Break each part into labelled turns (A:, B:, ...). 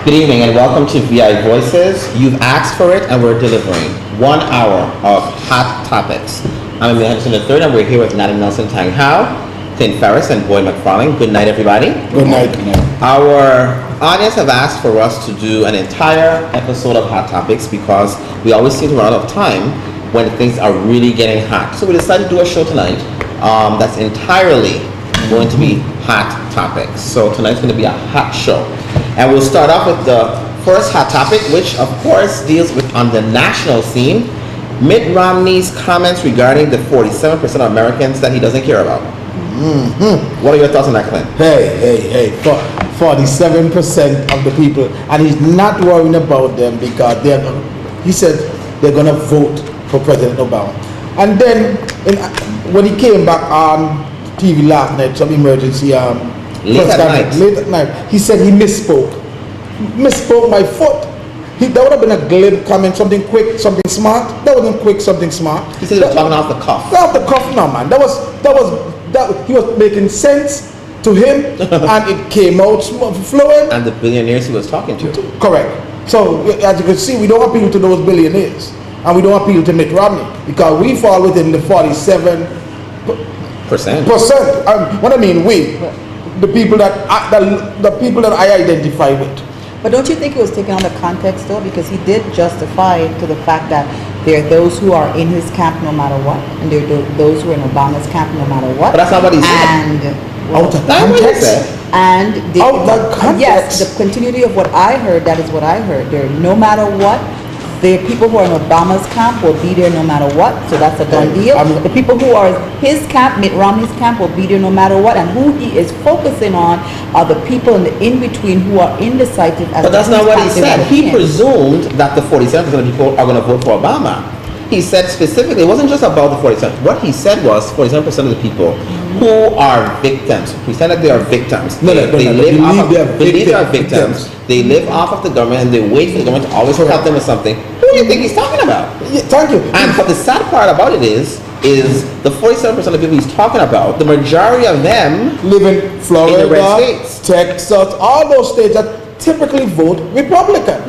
A: Good evening and welcome to VI Voices. You've asked for it and we're delivering 1 hour of hot topics. I'm Emile Henderson III and we're here with Natalie Nelson, Tang, Clint Ferris and Boyd McFarlane. Good night, everybody.
B: Good night.
A: Our audience have asked for us to do an entire episode of hot topics because we always seem to run out of time when things are really getting hot. So we decided to do a show tonight that's entirely going to be hot topics. So tonight's going to be a hot show. And we'll start off with the first hot topic, which of course deals with on the national scene, Mitt Romney's comments regarding the 47% of Americans that he doesn't care about. Mm-hmm. What are your thoughts on that, Clint?
B: Hey, 47% of the people, and he's not worrying about them because he said they're going to vote for President Obama. And then when he came back on TV last night, some emergency
A: late
B: at night, he said he misspoke my foot. That would have been a glib comment, something quick, something smart. That wasn't quick, something smart.
A: He said he was talking off the cuff.
B: Off the cuff, no man. He was making sense to him, and it came out fluent.
A: And the billionaires he was talking to.
B: Correct. So as you can see, we don't appeal to those billionaires, and we don't appeal to Mitt Romney because we fall within the 47%. What I mean, the people that I identify with.
C: But don't you think it was taken out of context though? Because he did justify it to the fact that there are those who are in his camp no matter what, and there are those who are in Obama's camp no matter what.
A: But that's not what he said.
C: And
B: out of context.
C: And yes, the continuity of what I heard, that is what I heard. There, no matter what, the people who are in Obama's camp will be there no matter what, so that's a done deal. The people who are his camp, Mitt Romney's camp, will be there no matter what, and who he is focusing on are the people in the in-between who are indecisive.
A: But that's not what he said. He presumed that the 47% of people are going to vote for Obama. He said specifically, it wasn't just about the 47%. What he said was 47% of the people who are victims, pretend that they are victims. They believe they are victims. They live off of the government and they wait for the government to always help them with something. Who do you think he's talking about?
B: Yeah, thank you.
A: And but the sad part about it is the 47% of people he's talking about, the majority of them
B: live in Florida,
A: in the red states,
B: Texas, all those states that typically vote Republican.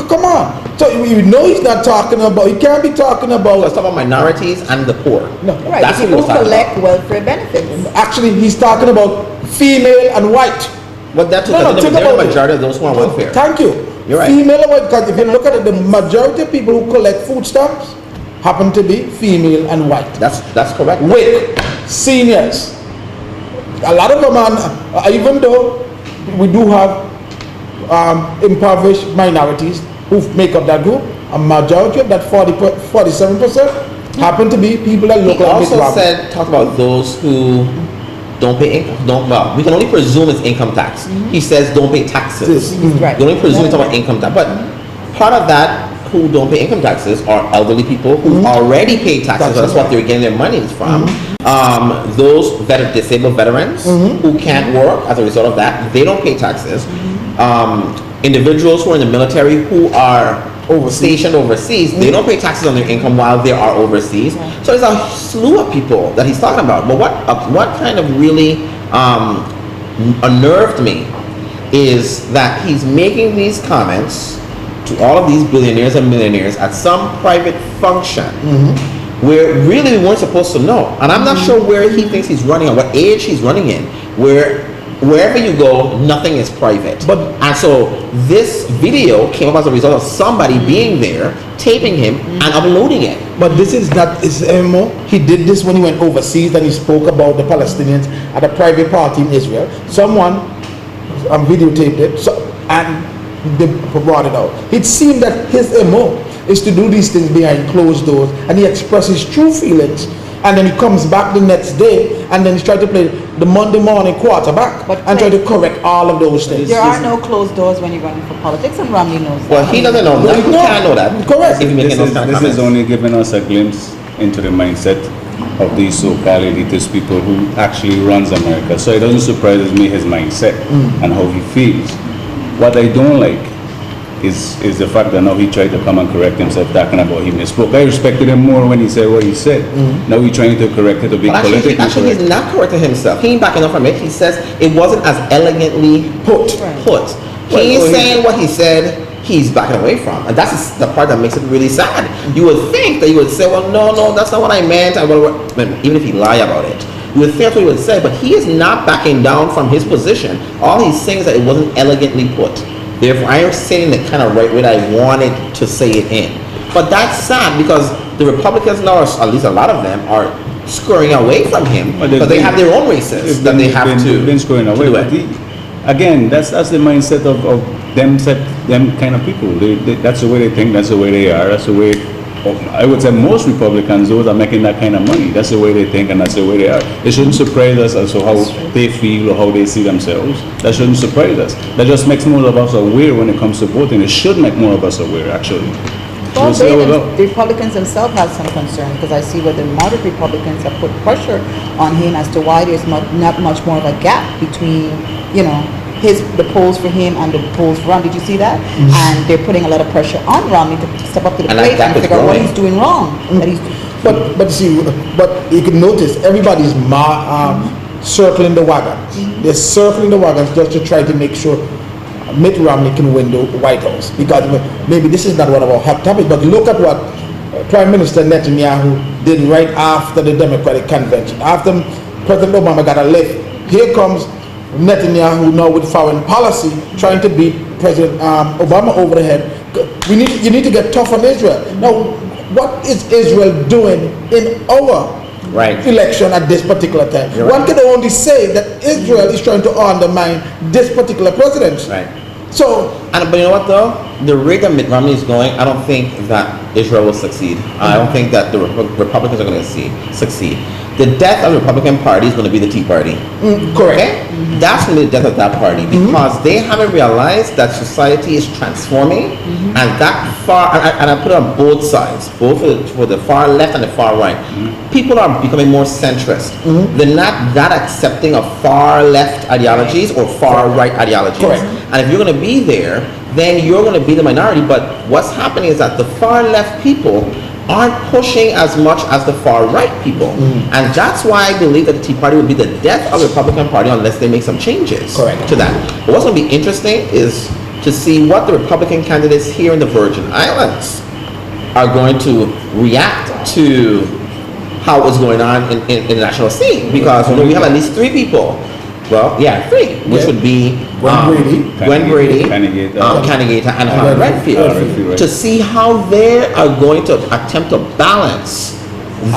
B: Come on. So you know he's not talking about, he can't be talking about.
A: Let's talk about minorities and the poor.
C: No, right. That's people who collect welfare benefits.
B: Actually, he's talking about female and white.
A: But that's the majority of those who are on welfare.
B: Thank you.
A: You're right.
B: Female and white, because if you look at it, the majority of people who collect food stamps happen to be female and white.
A: That's correct.
B: With seniors. A lot of them are, even though we do have impoverished minorities who make up that group, a majority of that 47% happen to be people that look like Mitt Romney.
A: Talk about those who don't pay income. We can only presume it's income tax. Mm-hmm. He says don't pay taxes.
C: Right.
A: You can only presume it's about income tax. But part of that who don't pay income taxes are elderly people who already pay taxes. That's what they're getting their money from. Those disabled veterans who can't work as a result of that, they don't pay taxes. Individuals who are in the military who are stationed overseas, they don't pay taxes on their income while they are overseas. So there's a slew of people that he's talking about. But what kind of really unnerved me is that he's making these comments to all of these billionaires and millionaires at some private function where really we weren't supposed to know. And I'm not sure where he thinks he's running or what age he's running in, wherever you go, nothing is private. And so this video came up as a result of somebody being there, taping him and uploading it.
B: But this is not, he did this when he went overseas and he spoke about the Palestinians at a private party in Israel. Someone videotaped it and they brought it out. It seemed that his MO is to do these things behind closed doors, and he expresses true feelings, and then he comes back the next day and then he's trying to play the Monday morning quarterback and try to correct all of those things.
C: There are no closed doors when you're running for politics, and Romney knows that.
A: Well, he doesn't know that. He can't know that.
B: Correct.
D: This is only giving us a glimpse into the mindset of these so-called elitist people who actually runs America. So it doesn't surprise me his mindset and how he feels. What I don't like is the fact that now he tried to come and correct himself, talking about he misspoke. I respected him more when he said what he said. Now he's trying to correct it to be politically correct.
A: Actually, he's not correcting himself. He ain't backing up from it. He says it wasn't as elegantly put. He's saying what he said. He's backing away from, and that's the part that makes it really sad. You would think that you would say, well, no, that's not what I meant. Even if he lie about it, you would think that's what he would say, but he is not backing down from his position. All he's saying is that it wasn't elegantly put. Therefore, I am saying the kind of right way that I wanted to say it in. But that's sad because the Republicans now, or at least a lot of them, are scurrying away from him because they have their own races that they have to.
D: Been scurrying away. But again, that's the mindset of them kind of people. That's the way they think. That's the way they are. That's the way. I would say most Republicans, those are making that kind of money. That's the way they think, and that's the way they are. It shouldn't surprise us as to how they feel or how they see themselves. That shouldn't surprise us. That just makes more of us aware when it comes to voting. It should make more of us aware, actually.
C: Well, the Republicans themselves have some concern because I see where the moderate Republicans have put pressure on him as to why there's not much more of a gap between, the polls for him and the polls for Romney. Did you see that? And they're putting a lot of pressure on Romney to step up to the plate and figure out what he's doing wrong.
B: But you can notice everybody's circling the wagon. They're circling the wagons just to try to make sure Mitt Romney can win the White House, because maybe this is not one of our hot topics, but look at what Prime Minister Netanyahu did right after the Democratic convention. After President Obama got elected, here comes Netanyahu now with foreign policy, trying to beat President Obama over the head. You need to get tough on Israel. Now, what is Israel doing in our election at this particular time? One can only say that Israel is trying to undermine this particular president. So,
A: but you know what though? The rate that Mitt Romney is going, I don't think that Israel will succeed. I don't think that the Republicans are going to succeed. The death of the Republican Party is going to be the Tea Party.
B: Correct.
A: Okay? That's going to be the death of that party because they haven't realized that society is transforming and that far, and I put it on both sides, both for the far left and the far right. People are becoming more centrist. They're not that accepting of far left ideologies or far right ideologies.
B: Correct.
A: And if you're going to be there, then you're going to be the minority. But what's happening is that the far left people aren't pushing as much as the far right people. And that's why I believe that the Tea Party will be the death of the Republican Party unless they make some changes to that. But what's going to be interesting is to see what the Republican candidates here in the Virgin Islands are going to react to how it's going on in the national scene. Because we have at least three people. Well, three, which would be Gwen Brady, Canigata, and Howard Redfield, to see how they are going to attempt to balance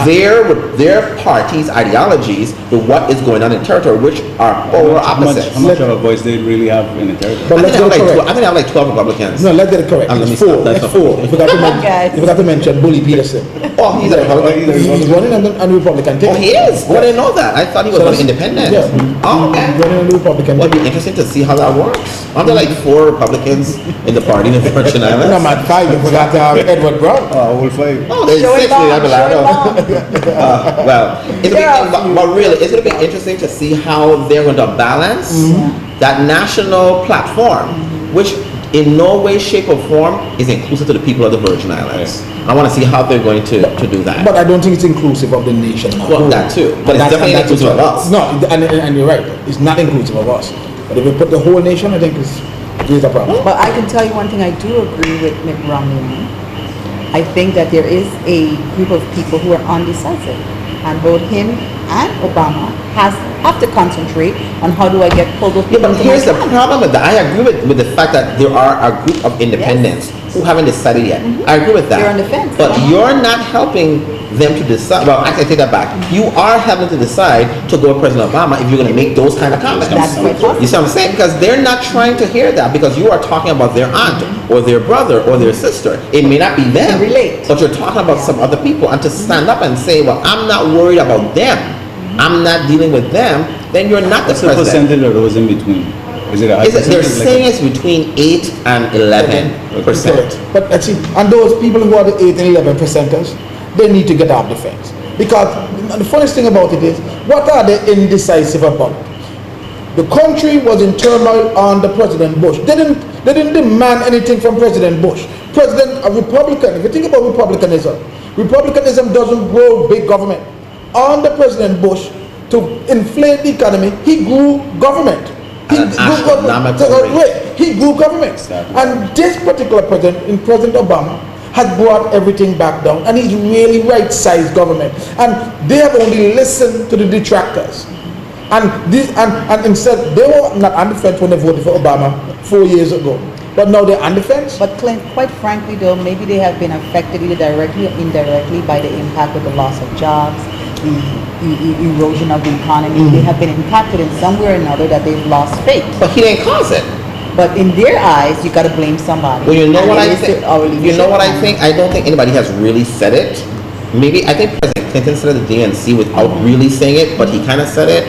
A: their party's ideologies with what is going on in territory, which are polar opposites.
D: How much of a voice they really have in the territory?
B: But
A: I think they have like 12 Republicans.
B: No, let's get it correct. It's four. You forgot to mention Bully Peterson.
A: Oh, he's a Republican.
B: He's running on the Republican ticket.
A: Oh, he is? I didn't know that. I thought he was an independent. Oh, okay.
B: He's running on the Republican
A: Well,
B: ticket.
A: it'd be interesting to see how that works. Aren't there like 4 Republicans in the party in the Virgin Islands?
B: I'm at 5. You forgot Edward Brown.
D: All 5.
A: Oh, there's 6. Well, but really, it's going to be interesting to see how they're going to balance that national platform, which in no way, shape, or form is inclusive to the people of the Virgin Islands. I want to see how they're going to do that.
B: But I don't think it's inclusive of the nation.
A: Well, that too. But it's definitely not inclusive of us.
B: No, and you're right. It's not inclusive of us. But if we put the whole nation, I think it's a problem.
C: But I can tell you one thing I do agree with Mitt Romney. I think that there is a group of people who are undecisive, and both him and Obama have to concentrate on how do I get pulled with people.
A: But here's the problem with that. I agree with the fact that there are a group of independents who haven't decided yet. I agree with that.
C: They're on the fence.
A: But you're not helping them to decide. Well, actually, I take that back. You are helping to decide to go with President Obama if you're going to make those kind of comments.
C: That's quite possible.
A: You see what I'm saying? Because they're not trying to hear that because you are talking about their aunt or their brother or their sister. It may not be them, but you're talking about some other people. And to stand up and say, well, I'm not worried about them, I'm not dealing with them, then you're not the president.
D: What's the percentage of those in between? Is it a high percentage?
A: They're saying it's between 8 and 11%.
B: But let's see, and those people who are the 8 and 11%ers, they need to get off the fence. Because the funniest thing about it is, what are they indecisive about? The country was in turmoil under President Bush. They didn't demand anything from President Bush. A Republican, if you think about Republicanism doesn't grow big government. Under President Bush, to inflate the economy, he grew government. He grew government.
D: Exactly.
B: And this particular president, President Obama, has brought everything back down, and he's really right-sized government. And they have only listened to the detractors. And instead, they were not on the fence when they voted for Obama 4 years ago. But now they're on the fence.
C: But Clint, quite frankly though, maybe they have been affected either directly or indirectly by the impact of the loss of jobs, the erosion of the economy. They have been impacted in some way or another that they've lost faith.
A: But he didn't cause it.
C: But in their eyes, you got to blame somebody.
A: Well, you know what I
C: And it is
A: think?
C: our leadership.
A: You know what I think? I don't think anybody has really said it. Maybe I think President Clinton said it at the DNC without really saying it, but he kind of said it.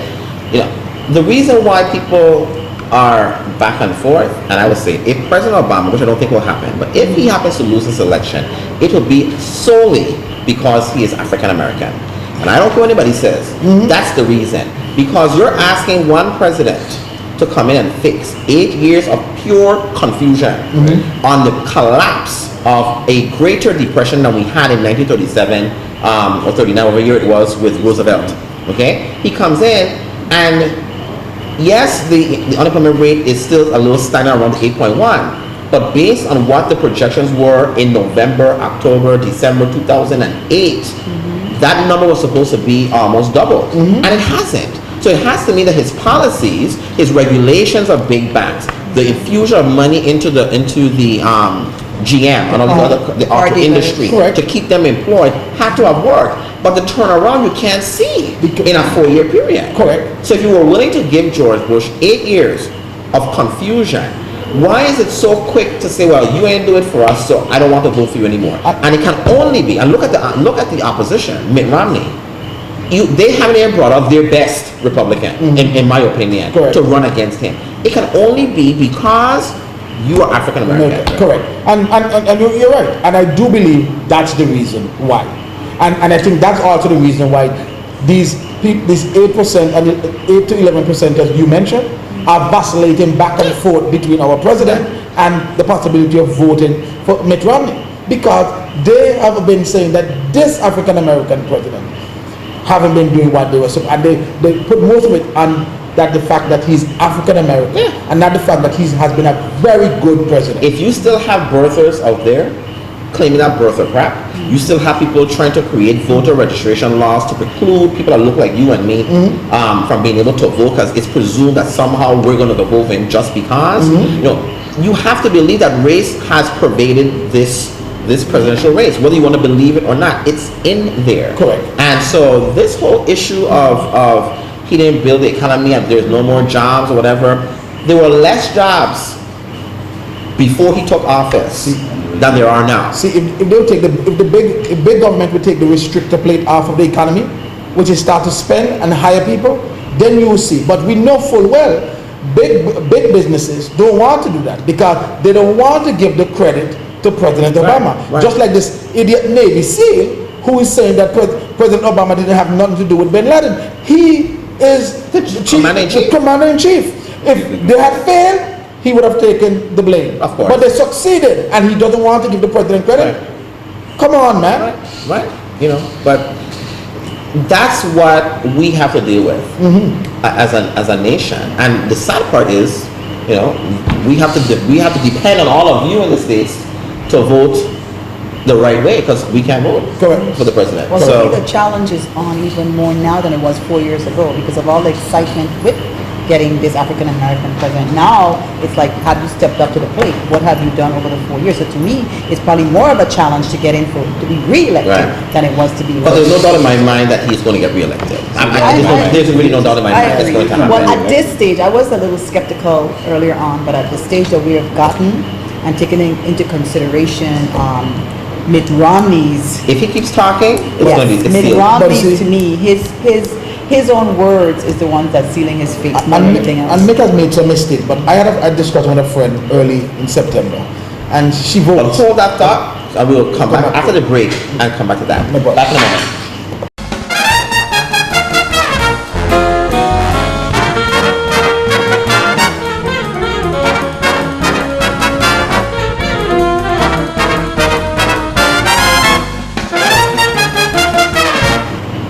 A: You know, the reason why people are back and forth, and I would say if President Obama, which I don't think will happen, but if he happens to lose this election, it will be solely because he is African American. And I don't care what anybody says. That's the reason. Because you're asking one president to come in and fix 8 years of pure confusion on the collapse of a greater depression than we had in 1937 or 39, whatever year it was, with Roosevelt. Okay? He comes in and yes, the unemployment rate is still a little stagnant around 8.1, but based on what the projections were in November, October, December 2008, that number was supposed to be almost double, and it hasn't. So it has to mean that his policies, his regulations of big banks, the infusion of money into the GM and all the auto industry to keep them employed had to have worked. But the turnaround you can't see in a 4-year period.
B: Correct.
A: So if you were willing to give George Bush 8 years of confusion, why is it so quick to say, well, you ain't do it for us, so I don't want to vote for you anymore? And it can only be, and look at the opposition, Mitt Romney. They haven't even brought up their best Republican, in my opinion, to run against him. It can only be because you are African American.
B: Correct. And you're right. And I do believe that's the reason why. And I think that's also the reason why these 8% and 8 to 11% as you mentioned are vacillating back and forth between our president and the possibility of voting for Mitt Romney, because they have been saying that this African American president haven't been doing what they were supposed, and they put most of it on that the fact that he's African American and not the fact that he has been a very good president.
A: If you still have birthers out there claiming that birther crap, you still have people trying to create voter registration laws to preclude people that look like you and me from being able to vote, because it's presumed that somehow we're going to go vote in just because. You know, you have to believe that race has pervaded this presidential race, whether you want to believe it or not. It's in there.
B: Correct.
A: And so this whole issue of he didn't build the economy and there's no more jobs or whatever, there were less jobs before he took office than there are now.
B: See, if they'll take if big government would take the restrictor plate off of the economy, which is start to spend and hire people, then you will see. But we know full well big businesses don't want to do that because they don't want to give the credit to President Obama.
A: Right.
B: Just like this idiot Navy SEAL who is saying that President Obama didn't have nothing to do with bin Laden. He is the commander-in-chief. If they had failed, he would have taken the blame.
A: Of course.
B: But they succeeded, and he doesn't want to give the president credit.
A: Right.
B: Come on, man.
A: Right. You know, but that's what we have to deal with as a nation. And the sad part is, you know, we have to depend on all of you in the States to vote the right way, because we can't vote for the president.
C: Well, so the challenge is on even more now than it was 4 years ago because of all the excitement with getting this African American president. Now it's like, have you stepped up to the plate? What have you done over the 4 years? So to me, it's probably more of a challenge to get in to be re-elected than it was to be.
A: But there's no doubt in my mind that he's going to get re-elected. There's really no doubt in my mind that's going to happen.
C: Well, at this stage, I was a little skeptical earlier on, but at the stage that we have gotten and taken into consideration Mitt Romney's.
A: If he keeps talking, it's going to be
C: Mitt Romney, to me, his own words is the ones that's sealing his fate, not anything else.
B: And Mitt has made some mistakes, but I had a discussion with a friend early in September, and she voted.
A: But hold that thought, and we'll come back after the break and come back to that. Back in a moment.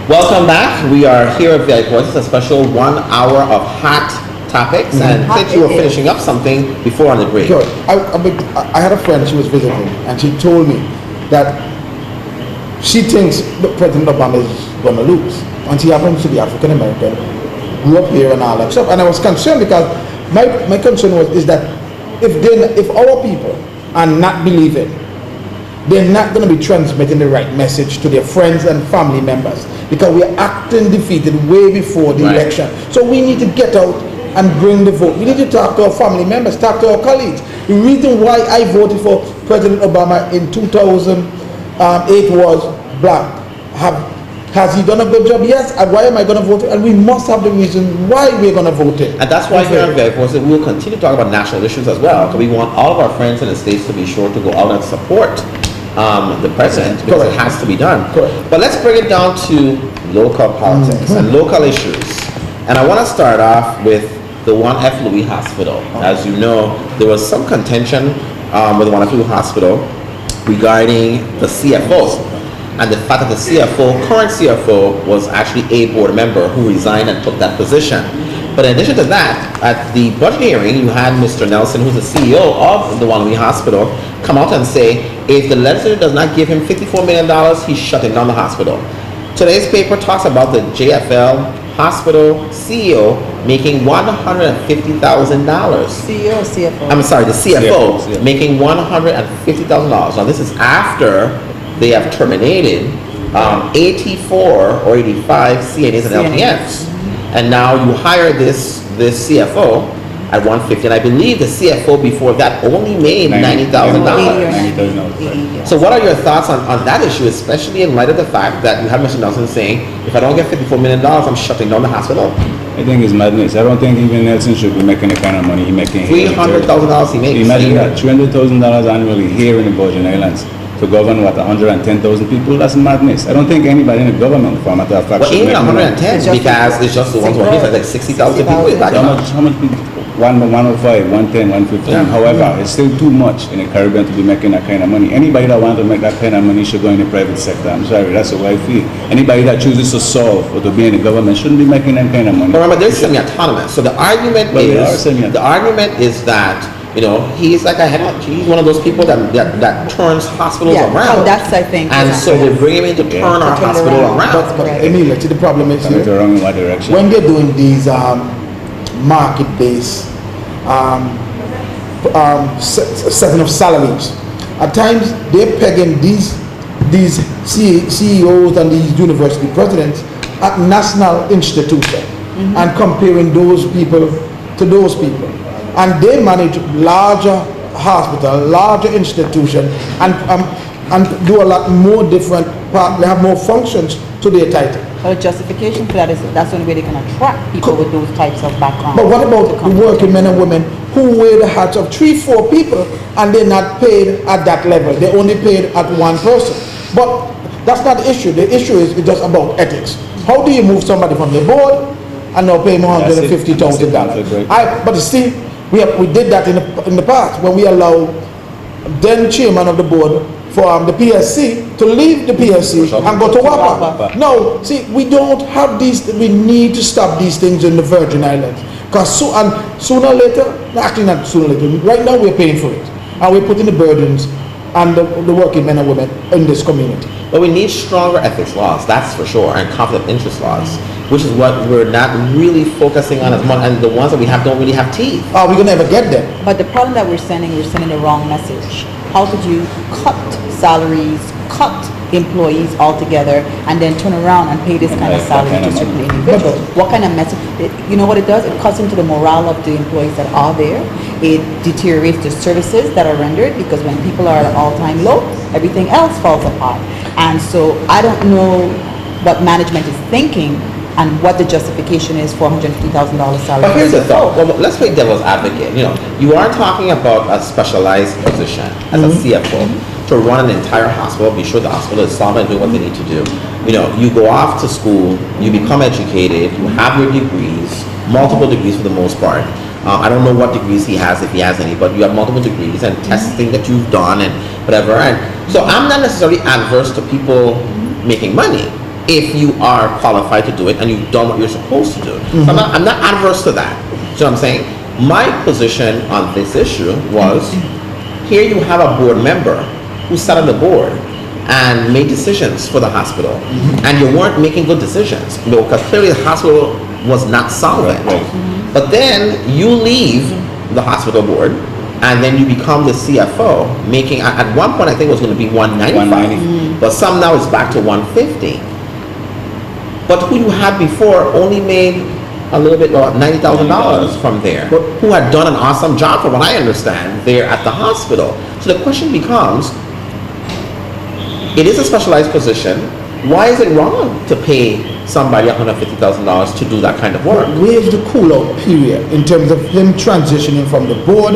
A: Welcome back. We are here at VI Voices, a special 1 hour of hot topics, and Clint, you were finishing up something before on the break.
B: Sure. I had a friend, she was visiting, and she told me that she thinks President Obama is going to lose. And she happens to be African American, grew up here and all that stuff. And I was concerned because my concern is that if our people are not believing, they're not going to be transmitting the right message to their friends and family members, because we're acting defeated way before the election. So we need to get out and bring the vote. We need to talk to our family members, talk to our colleagues. The reason why I voted for President Obama in 2008 was black. Has he done a good job? Yes. And why am I going to vote? And we must have the reason why we're going to vote it.
A: And that's why here on Very Voices, we'll continue to talk about national issues as well. Because we want all of our friends in the States to be sure to go out and support the president, because it has to be done. But let's bring it down to local politics and local issues. And I want to start off with the 1F Louis Hospital. As you know, there was some contention with the 1F Louis Hospital regarding the CFO. And the fact that the current CFO, was actually a board member who resigned and took that position. But in addition to that, at the budget hearing, you had Mr. Nelson, who's the CEO of the 1F Louis Hospital, come out and say, if the legislature does not give him $54 million, he's shutting down the hospital. Today's paper talks about the JFL hospital CEO making $150,000.
C: CEO or CFO?
A: I'm sorry, the CFO making $150,000. Now this is after they have terminated 84 or 85 CNAs and LPNs. And now you hire this CFO at 150, and I believe the CFO before that only made $90,000. So what are your thoughts on that issue, especially in light of the fact that you have Mr. Nelson saying, if I don't get $54 million, I'm shutting down the hospital?
D: I think it's madness. I don't think even Nelson should be making the kind of money he's making.
A: $300,000 he makes.
D: Imagine that, $300,000 annually here in the Virgin Islands, to govern 110,000 people. That's madness. I don't think anybody in the government, for a matter of fact,
A: well, even 110, because it's just the ones who are here, like 60,000 people.
D: How much people? 105, 110, 150. However, it's still too much in the Caribbean to be making that kind of money. Anybody that wants to make that kind of money should go in the private sector. I'm sorry, that's the way I feel. Anybody that chooses to solve or to be in the government shouldn't be making that kind of money.
A: But remember, they're semi-autonomous. So the argument is that, you know, he's like he's one of those people that turns hospitals around.
C: That's, I think.
A: And so they bring him in to turn our hospital around.
B: But Emile, the problem is
D: here, wrong in what direction?
B: When they're doing these market-based setting of salaries, at times they're pegging these CEOs and these university presidents at national institutions and comparing those people to those people. And they manage larger hospital, larger institution, and do a lot more different part. They have more functions to their title.
C: But a justification for that is that's the only way they can attract people with those types of backgrounds.
B: But what about the working men and women who wear the hats of 3-4 people and they're not paid at that level? They're only paid at one person. But that's not the issue. The issue is just about ethics. How do you move somebody from the board and now pay more $150,000? But you see, we did that in the past when we allowed then chairman of the board for the PSC to leave the PSC and go to WAPA. No, see, we don't have these. We need to stop these things in the Virgin Islands, because sooner or later, actually not sooner or later, right now we're paying for it, and we're putting the burdens on the working men and women in this community.
A: But we need stronger ethics laws, that's for sure, and conflict of interest laws, which is what we're not really focusing on as much, and the ones that we have don't really have teeth.
B: Are we gonna ever get there?
C: But the problem that we're sending the wrong message. How could you cut salaries, cut employees altogether, and then turn around and pay this kind of salary to certain individuals? What kind of message? You know what it does? It cuts into the morale of the employees that are there. It deteriorates the services that are rendered, because when people are at an all-time low, everything else falls apart. And so I don't know what management is thinking and what the justification is for $150,000 salary.
A: But here's the thought. Well, let's play devil's advocate. You know, you are talking about a specialized position as a CFO to run an entire hospital, be sure the hospital is solvent and doing what they need to do. You know, you go off to school, you become educated, you have your degrees, multiple degrees for the most part. I don't know what degrees he has, if he has any, but you have multiple degrees and testing that you've done and whatever. And so I'm not necessarily adverse to people making money if you are qualified to do it and you've done what you're supposed to do. So I'm not adverse to that. So I'm saying my position on this issue was, here you have a board member who sat on the board and made decisions for the hospital, and you weren't making good decisions because clearly the hospital was not solvent. But then you leave the hospital board and then you become the CFO, making at one point I think it was going to be 195, but some now it's back to 150. But who you had before only made a little bit about $90,000 from there, who had done an awesome job, from what I understand, there at the hospital. So the question becomes, it is a specialized position. Why is it wrong to pay somebody $150,000 to do that kind of work?
B: Where's the cool-out period in terms of him transitioning from the board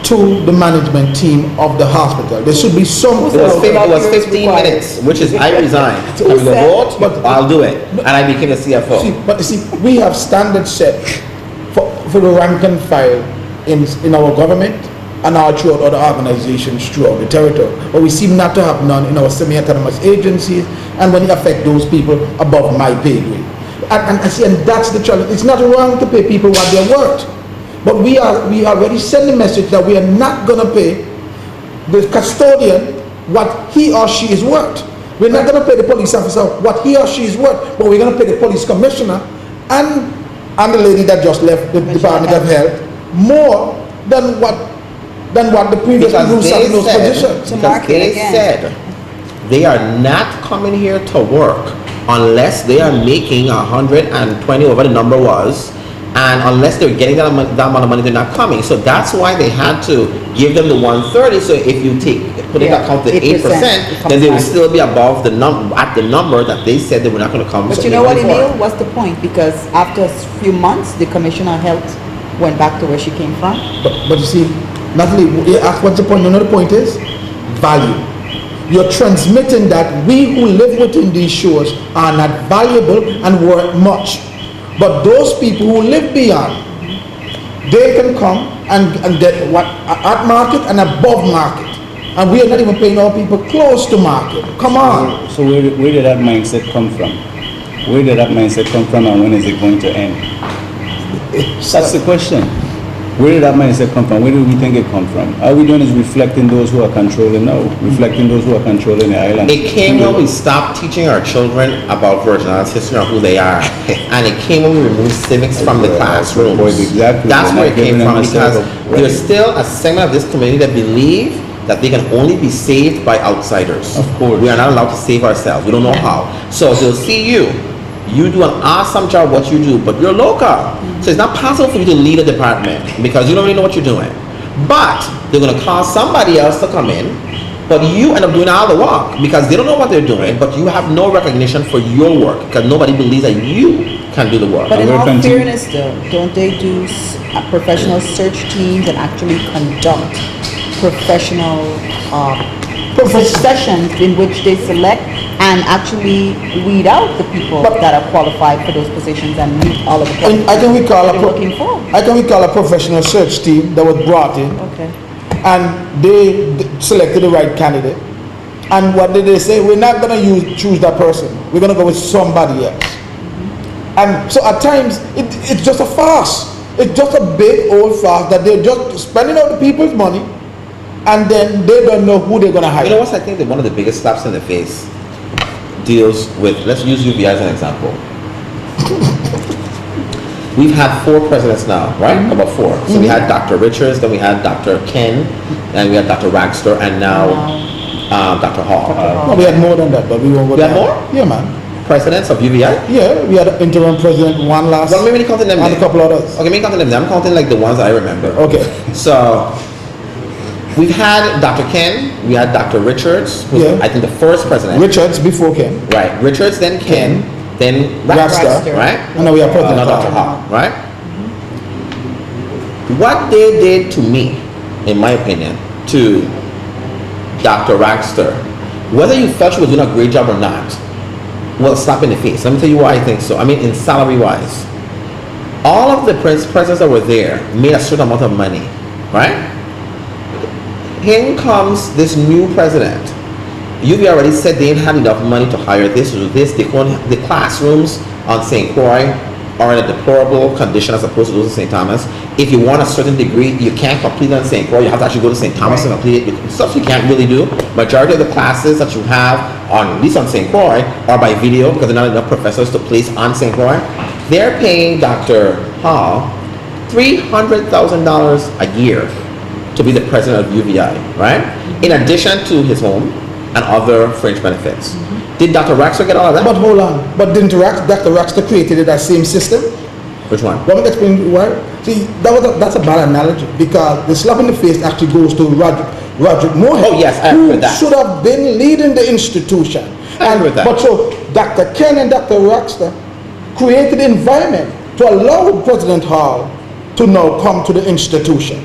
B: to the management team of the hospital? There should be some.
A: It was 15 minutes, which is I resigned. I will vote, but I'll do it, and I became the CFO.
B: We have standards set for the rank and file in our government and throughout other organizations throughout the territory, but we seem not to have none in our semi-autonomous agencies, and when it affects those people above my pay grade. And that's the challenge. It's not wrong to pay people what they're worth. But we already send the message that we are not going to pay the custodian what he or she is worth. We're not going to pay the police officer what he or she is worth, but we're going to pay the police commissioner and the lady that just left the Department of Health more than what the previous people who sat in those positions.
A: Because they said they are not coming here to work unless they are making 120, whatever the number was. And unless they're getting that amount of money, they're not coming. So that's why they had to give them the 130. So if you put in account the 8%, then they will still be above the number that they said they were not going to come.
C: But you know what, Emile? What's the point? Because after a few months, the Commissioner of Health went back to where she came from.
B: But you see, Natalie, you ask what's the point? You know the point is value. You're transmitting that we who live within these shores are not valuable and worth much. But those people who live beyond, they can come and get what at market and above market. And we are not even paying our people close to market. Come on.
D: So where did that mindset come from? Where did that mindset come from, and when is it going to end? That's the question. Where did that mindset come from? Where do we think it come from? All we're doing is reflecting those who are controlling now, reflecting those who are controlling the island.
A: It came when we stopped teaching our children about Virgin Islands history and who they are. And it came when we removed civics from the classrooms.
D: Exactly.
A: That's where it came from, because there's still a segment of this community that believe that they can only be saved by outsiders.
D: Of course.
A: We are not allowed to save ourselves. We don't know how. So they'll see you do an awesome job what you do, but you're local. So it's not possible for you to lead a department because you don't really know what you're doing. But they're going to call somebody else to come in, but you end up doing all the work because they don't know what they're doing, but you have no recognition for your work because nobody believes that you can do the work.
C: But in all fairness though, don't they do professional search teams and actually conduct professional sessions in which they select and actually weed out the people that are qualified for those positions and meet all of the qualifications
B: I can recall a professional search team that was brought in.
C: Okay.
B: And they selected the right candidate. And what did they say? We're not going to choose that person. We're going to go with somebody else. And so at times, it's just a farce. It's just a big old farce that they're just spending all the people's money and then they don't know who they're going to hire.
A: You know what? I think that one of the biggest slaps in the face deals with, let's use UVI as an example. We've had 4 presidents now, right? About 4. So we had Dr. Richards, then we had Dr. Ken, and we had Dr. Ragstor, and now Dr. Hall.
B: No, we had more than that, but we won't go
A: there. We had more?
B: Yeah, man.
A: Presidents of UVI?
B: Yeah, we had an interim president, one last.
A: Well, maybe counting them.
B: And a couple others.
A: Okay, maybe counting them. I'm counting like the ones I remember.
B: Okay.
A: So we've had Dr. Ken, we had Dr. Richards, who's I think the first president.
B: Richards before Ken.
A: Right. Richards, then Ken, then Ragstor, right?
B: And now we have President
A: Dr. Hall, right? What they did to me, in my opinion, to Dr. Ragstor, whether you felt she was doing a great job or not, well, slap in the face. Let me tell you why I think so. I mean, in salary-wise, all of the presidents that were there made a certain amount of money, right? Here comes this new president. You've already said they didn't have enough money to hire this or this. They couldn't, the classrooms on St. Croix are in a deplorable condition as opposed to those in St. Thomas. If you want a certain degree, you can't complete it in St. Croix. You have to actually go to St. Thomas and complete it. Stuff you can't really do. Majority of the classes that you have on, at least on St. Croix, are by video because there are not enough professors to place on St. Croix. They're paying Dr. Hall $300,000 a year to be the president of UVI, right? In addition to his home and other fringe benefits. Did Dr. Raxter get all of that?
B: But hold on. But didn't Dr. Raxter created that same system?
A: Which one?
B: Let me explain why. See, that's a bad analogy because the slap in the face actually goes to Roderick Moorhead.
A: Oh yes, I agree with that.
B: Who should have been leading the institution.
A: I agree with that.
B: But so Dr. Ken and Dr. Raxter created the environment to allow President Hall to now come to the institution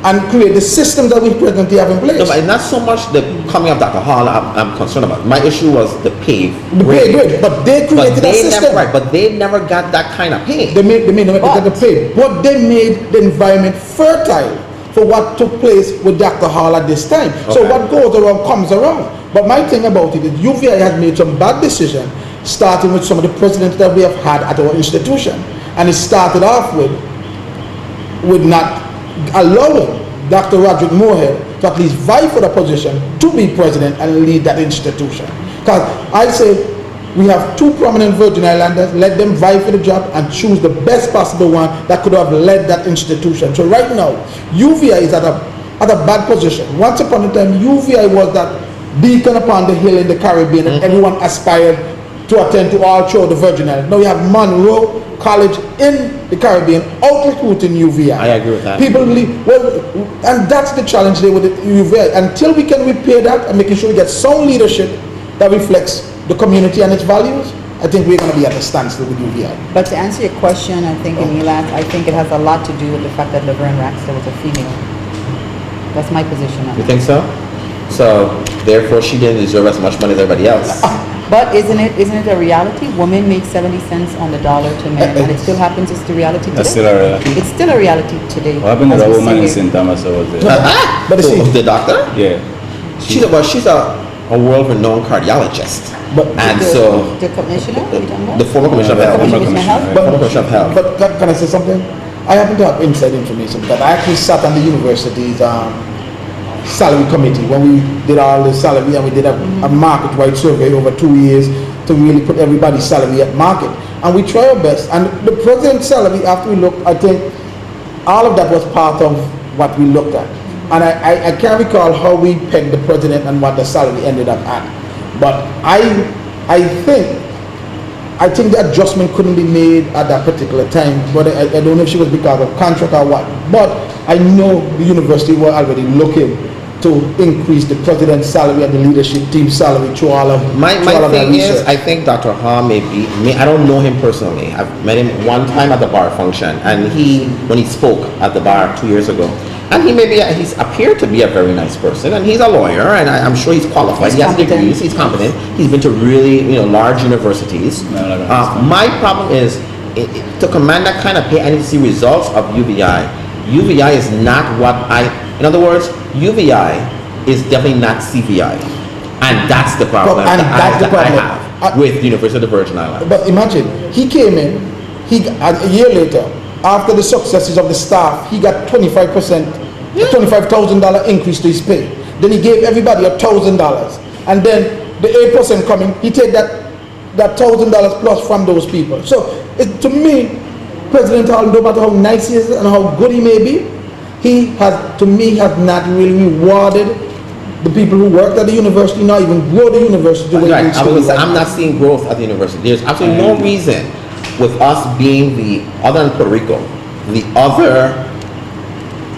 B: and create the system that we presently have in place.
A: No, but not so much the coming of Dr. Hall I'm concerned about. My issue was the pay.
B: The pay grade, but they created that system.
A: But they never got that kind of pay.
B: They never got the pay, but they made the environment fertile for what took place with Dr. Hall at this time. Okay. So what goes around comes around. But my thing about it is UVI has made some bad decisions, starting with some of the presidents that we have had at our institution. And it started off with not allowing Dr. Roderick Moorhead to at least vie for the position to be president and lead that institution. Because I say we have two prominent Virgin Islanders, let them vie for the job and choose the best possible one that could have led that institution. So right now, UVI is at a bad position. Once upon a time, UVI was that beacon upon the hill in the Caribbean and everyone aspired to attend to all through the Virgin Islands. Now you have Monroe College in the Caribbean out recruiting UVI.
A: I agree with that.
B: People believe, and that's the challenge there with the UVI. Until we can repair that and making sure we get sound leadership that reflects the community and its values, I think we're going to be at a standstill with UVI.
C: But to answer your question, I think, Emile, I think it has a lot to do with the fact that Laverne Raxter was a female. That's my position on it.
A: You think so? So, therefore, she didn't deserve as much money as everybody else.
C: But isn't it a reality? Women make 70 cents on the dollar to men, and it still happens. It's the reality today.
D: That's still a reality.
C: It's still a reality today.
D: What happened to that woman in St. Thomas over there?
A: But see, the doctor?
D: Yeah.
A: She's a world-renowned cardiologist.
B: But
C: the commissioner?
A: The former commissioner of health.
C: Former commissioner
A: of health.
B: But can I say something? I happen to have inside information because I actually sat on the university's salary committee when we did all the salary, and we did a market-wide survey over 2 years to really put everybody's salary at market, and we try our best. And the president's salary, after we looked, I think all of that was part of what we looked at, and I can't recall how we pegged the president and what the salary ended up at, but I think the adjustment couldn't be made at that particular time, but I don't know if she was because of contract or what, but I know the university were already looking to increase the president's salary and the leadership team's salary through all of
A: my thing is, I think Dr. Hall I don't know him personally. I've met him one time at the bar function, and when he spoke at the bar 2 years ago, and he's appeared to be a very nice person, and he's a lawyer, and I'm sure he's qualified. He has degrees, he's competent, he's been to really large universities. My problem is, to command that kind of pay, I need to see results of UVI. UVI is not in other words, UVI is definitely not CVI. And that's the problem I have with the University of the Virgin Islands.
B: But imagine, he came in, a year later, after the successes of the staff, he got 25%, a $25,000 increase to his pay. Then he gave everybody $1,000. And then the 8% coming, he take that $1,000 plus from those people. So to me, President Hall, no matter how nice he is and how good he may be, he has not really rewarded the people who worked at the university, not even grow the university.
A: Right. I'm not seeing growth at the university. There's absolutely no reason, with us being other than Puerto Rico, the other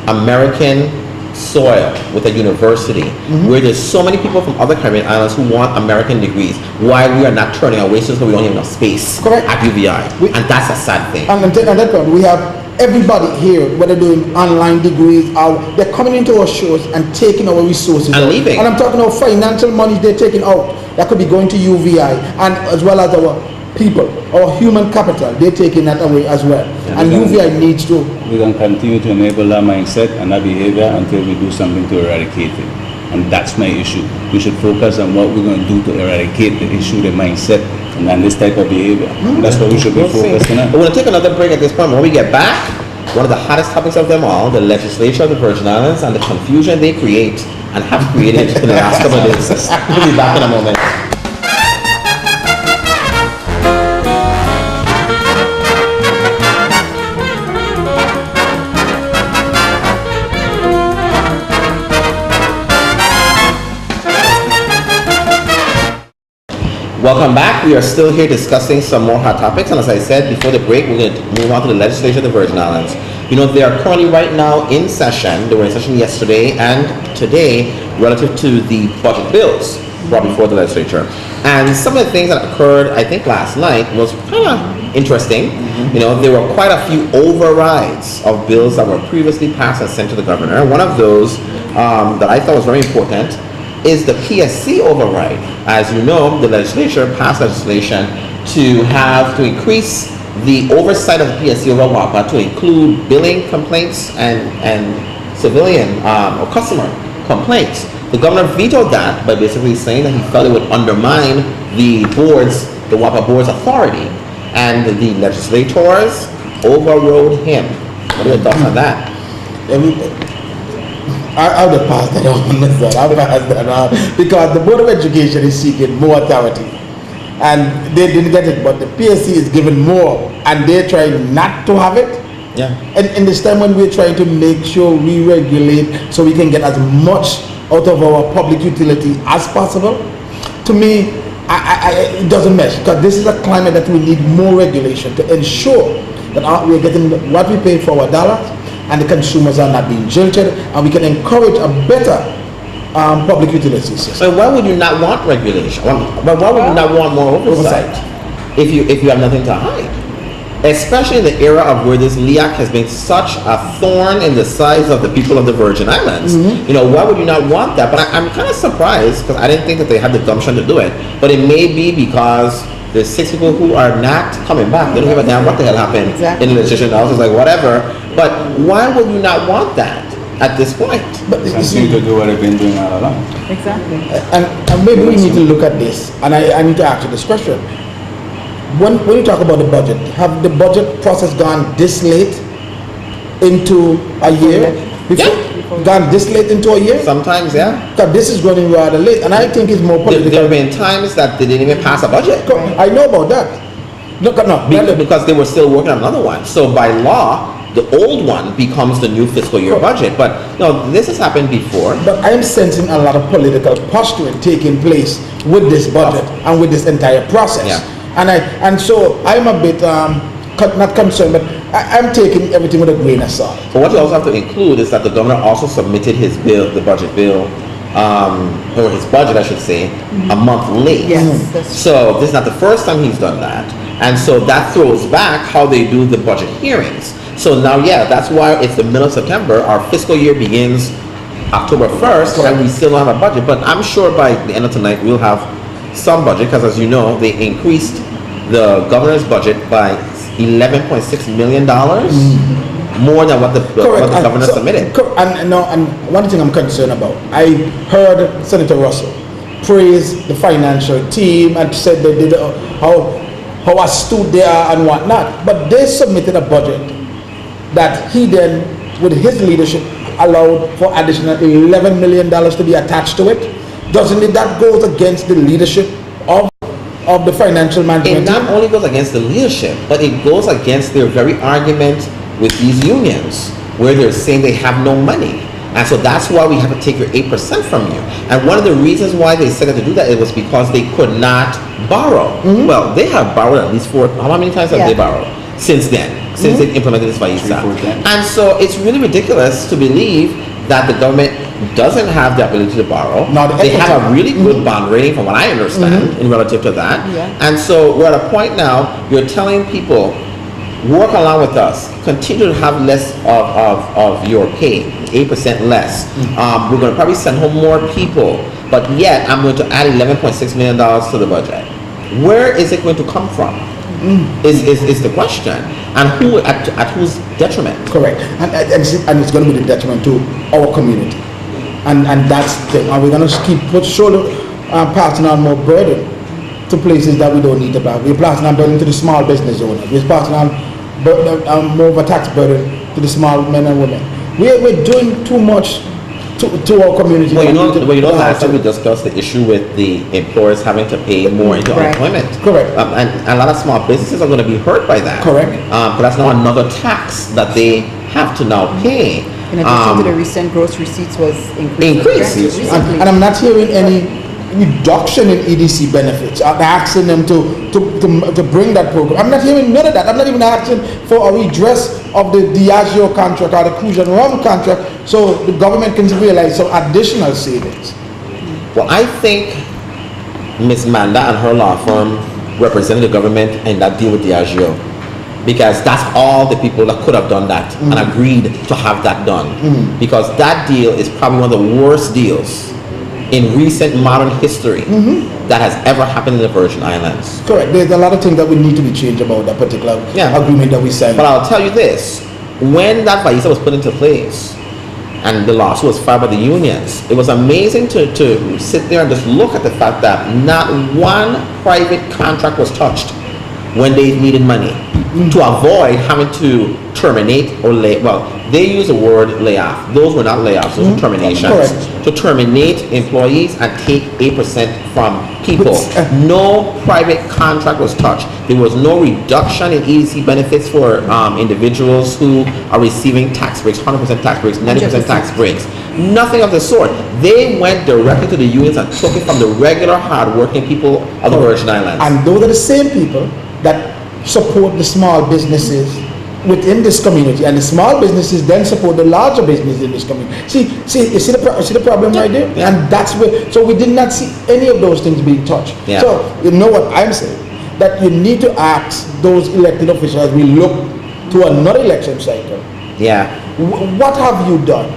A: American soil with a university where there's so many people from other Caribbean islands who want American degrees, why we are not turning away because we don't have enough space at UVI. And that's a sad thing.
B: And on that point, we have everybody here, whether doing online degrees, they're coming into our shores and taking our resources
A: and leaving.
B: And I'm talking about financial money they're taking out that could be going to UVI, and as well as our people, our human capital, they're taking that away as well. Yeah, and UVI needs to.
D: We can continue to enable that mindset and that behavior until we do something to eradicate it. And that's my issue. We should focus on what we're going to do to eradicate the issue, the mindset and this type of behavior. And that's what we should be
A: We'll see.
D: focusing on.
A: We're going to take another break at this point. When we get back, one of the hottest topics of them all, the legislature of the Virgin Islands and the confusion they create and have created in the last couple of days. We'll be back in a moment. Welcome back. We are still here discussing some more hot topics, and as I said before the break, we're going to move on to the legislature of the Virgin Islands. You know, they are currently right now in session. They were in session yesterday and today relative to the budget bills brought before the legislature. And some of the things that occurred, I think, last night was kind of interesting. You know, there were quite a few overrides of bills that were previously passed and sent to the governor. One of those that I thought was very important is the PSC override. As you know, the legislature passed legislation to increase the oversight of the PSC over WAPA to include billing complaints and civilian or customer complaints. The governor vetoed that by basically saying that he felt it would undermine the WAPA board's authority, and the legislators overrode him. What are your thoughts on that?
B: I would have passed that on. I'll pass that on because the Board of Education is seeking more authority, and they didn't get it. But the PSC is given more, and they're trying not to have it.
A: Yeah.
B: And in this time when we're trying to make sure we regulate so we can get as much out of our public utility as possible, to me, it doesn't mesh, because this is a climate that we need more regulation to ensure that we're getting what we pay for our dollars, and the consumers are not being jilted, and we can encourage a better public utility system.
A: So why would you not want regulation? But why would you not want more oversight if you have nothing to hide? Especially in the era of where this LEAC has been such a thorn in the sides of the people of the Virgin Islands. You know, why would you not want that? But I'm kind of surprised, because I didn't think that they had the gumption to do it. But it may be because there's 6 people who are not coming back. They don't give a damn what the hell happened in the legislation. I was just like, whatever. But why would you not want that at this point?
B: But you
D: Continue to do what they've been doing all along.
C: Exactly.
B: and maybe we need to look at this, and I need to ask you this question. When you talk about the budget, have the budget process gone this late into a year? Gone this late into a year?
A: Sometimes, yeah.
B: Because this is running rather late, and I think it's more political.
A: There have been times that they didn't even pass a budget.
B: I know about that.
A: Because they were still working on another one. So by law, the old one becomes the new fiscal year budget. But no, this has happened before.
B: But I am sensing a lot of political posturing taking place with this budget and with this entire process.
A: Yeah.
B: And so I'm a bit not concerned, but I'm taking everything with a grain of salt.
A: But what you also have to include is that the governor also submitted his bill, the budget bill, or his budget, I should say, a month late.
C: Yes.
A: So this is not the first time he's done that. And so that throws back how they do the budget hearings. So now, yeah, that's why it's the middle of September. Our fiscal year begins October 1st, and we still don't have a budget. But I'm sure by the end of tonight, we'll have some budget, because as you know, they increased the governor's budget by $11.6 million, more than what the governor submitted.
B: And one thing I'm concerned about, I heard Senator Russell praise the financial team and said they did how astute they are and whatnot, but they submitted a budget that he then, with his leadership, allowed for additional $11 million to be attached to it. Doesn't it, that goes against the leadership of the financial management?
A: It not only goes against the leadership, but it goes against their very argument with these unions, where they're saying they have no money. And so that's why we have to take your 8% from you. And one of the reasons why they said to do that, it was because they could not borrow. Well, they have borrowed at least how many times have they borrowed since then? Since they implemented this FAISA. And so it's really ridiculous to believe that the government doesn't have the ability to borrow. They have a really good bond rating, from what I understand, in relative to that. And so we're at a point now, you're telling people, work along with us, continue to have less of your pay, 8% less. We're going to probably send home more people, but yet I'm going to add $11.6 million to the budget. Where is it going to come from? Is the question, and who at whose detriment?
B: Correct, and it's going to be the detriment to our community, and that's the thing. Are we going to keep passing on more burden to places that we don't need to plant. We're passing on burden to the small business owners. We're passing on more of a tax burden to the small men and women. We're doing too much to our community.
A: Well, last time we discussed the issue with the employers having to pay more into unemployment.
B: Correct.
A: And a lot of small businesses are going to be hurt by that.
B: Correct.
A: But that's now another tax that they have to now pay.
C: In addition to the recent gross receipts was increased.
B: And I'm not hearing any reduction in EDC benefits. I'm asking them to bring that program. I'm not hearing none of that. I'm not even asking for a redress of the Diageo contract or the cruise and rum contract so the government can realize some additional savings.
A: Well, I think Ms. Manda and her law firm represented the government in that deal with Diageo, because that's all the people that could have done that and agreed to have that done. Because that deal is probably one of the worst deals in recent modern history that has ever happened in the Virgin Islands.
B: Correct. There's a lot of things that we need to be changed about that particular agreement that we signed.
A: But I'll tell you this, when that visa was put into place and the lawsuit was filed by the unions, it was amazing to sit there and just look at the fact that not one private contract was touched when they needed money to avoid having to terminate or they use the word layoff. Those were not layoffs, those were terminations.
B: Correct.
A: To terminate employees and take 8% from people. No private contract was touched. There was no reduction in EDC benefits for individuals who are receiving tax breaks, 100% tax breaks, 90% tax breaks. Nothing of the sort. They went directly to the unions and took it from the regular hard-working people of the Virgin Islands.
B: And those are the same people that support the small businesses within this community, and the small businesses then support the larger businesses in this community. See the problem right there?
A: Yeah.
B: And that's where, so we did not see any of those things being touched.
A: Yeah.
B: So you know what I'm saying? That you need to ask those elected officials as we look to another election cycle.
A: Yeah.
B: What have you done?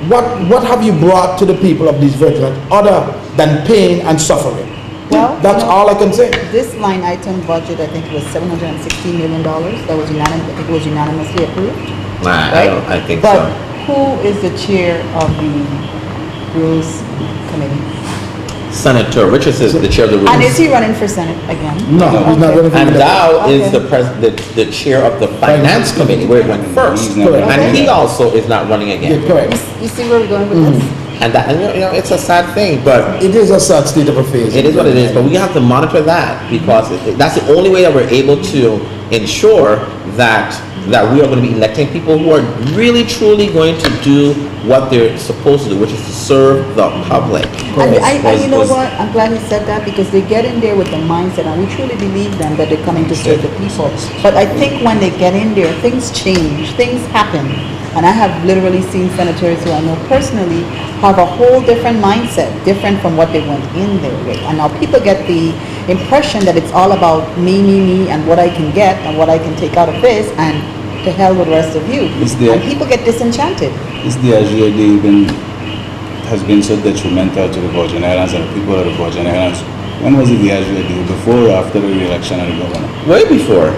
B: What have you brought to the people of these Virgin Islands other than pain and suffering?
C: Well,
B: that's all I can say.
C: This line item budget, I think it was $716 million. That was unanimously approved.
A: Right? I think
C: but
A: so.
C: Who is the chair of the Rules Committee?
A: Senator Richards is the chair of the Rules.
C: And is he running for Senate again?
B: No, he's not running for
A: And
B: Senate.
A: Dow is the chair of the Finance Committee, where it went first. And he also is not running again.
B: Yeah, correct.
C: You see where we're going with this?
A: And it's a sad thing, but
B: it is a sad state of affairs.
A: It is what it is, but we have to monitor that, because that's the only way that we're able to ensure that we are going to be electing people who are really truly going to do what they're supposed to do, which is to serve the public.
C: And you know what? I'm glad you said that, because they get in there with the mindset, and we truly believe them that they're coming to serve the people. But I think when they get in there, things change, things happen. And I have literally seen senators who I know personally have a whole different mindset, different from what they went in there with. And now people get the impression that it's all about me, and what I can get and what I can take out of this, and to hell with the rest of you. And people get disenchanted.
D: Is the Azure even has been so detrimental to the Virgin Islands and the people of the Virgin Islands? When was it the Azure deal? Before or after the re-election of the governor?
A: Way before.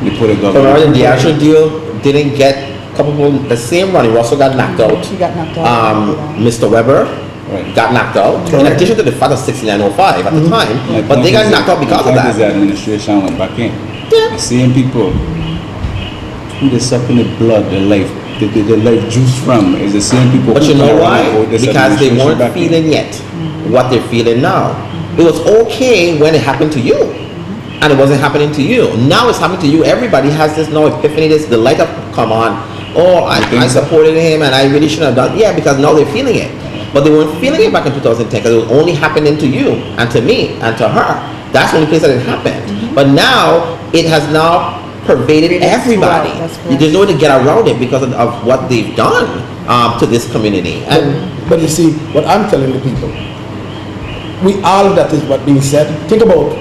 D: They put a governor.
A: So the Azure deal didn't get couple people the same run. He also got knocked out.
C: He got knocked out.
A: Mr. Weber got knocked out. In addition to the fact of 6905 at the time, but they got knocked out because of that.
D: The administration went back in. The same people who they suck in the blood, the life juice from is the same people.
A: But you know why? Because they weren't feeling yet what they're feeling now. It was okay when it happened to you, and it wasn't happening to you. Now it's happening to you. Everybody has this now epiphany. The light up come on. Oh, I supported him and I really shouldn't have done. Yeah, because now they're feeling it. But they weren't feeling it back in 2010, because it was only happening to you and to me and to her. That's the only place that it happened. But now it has now pervaded everybody. There's no way to get around it because of what they've done to this community.
B: But you see, what I'm telling the people, all of that is what being said. Think about,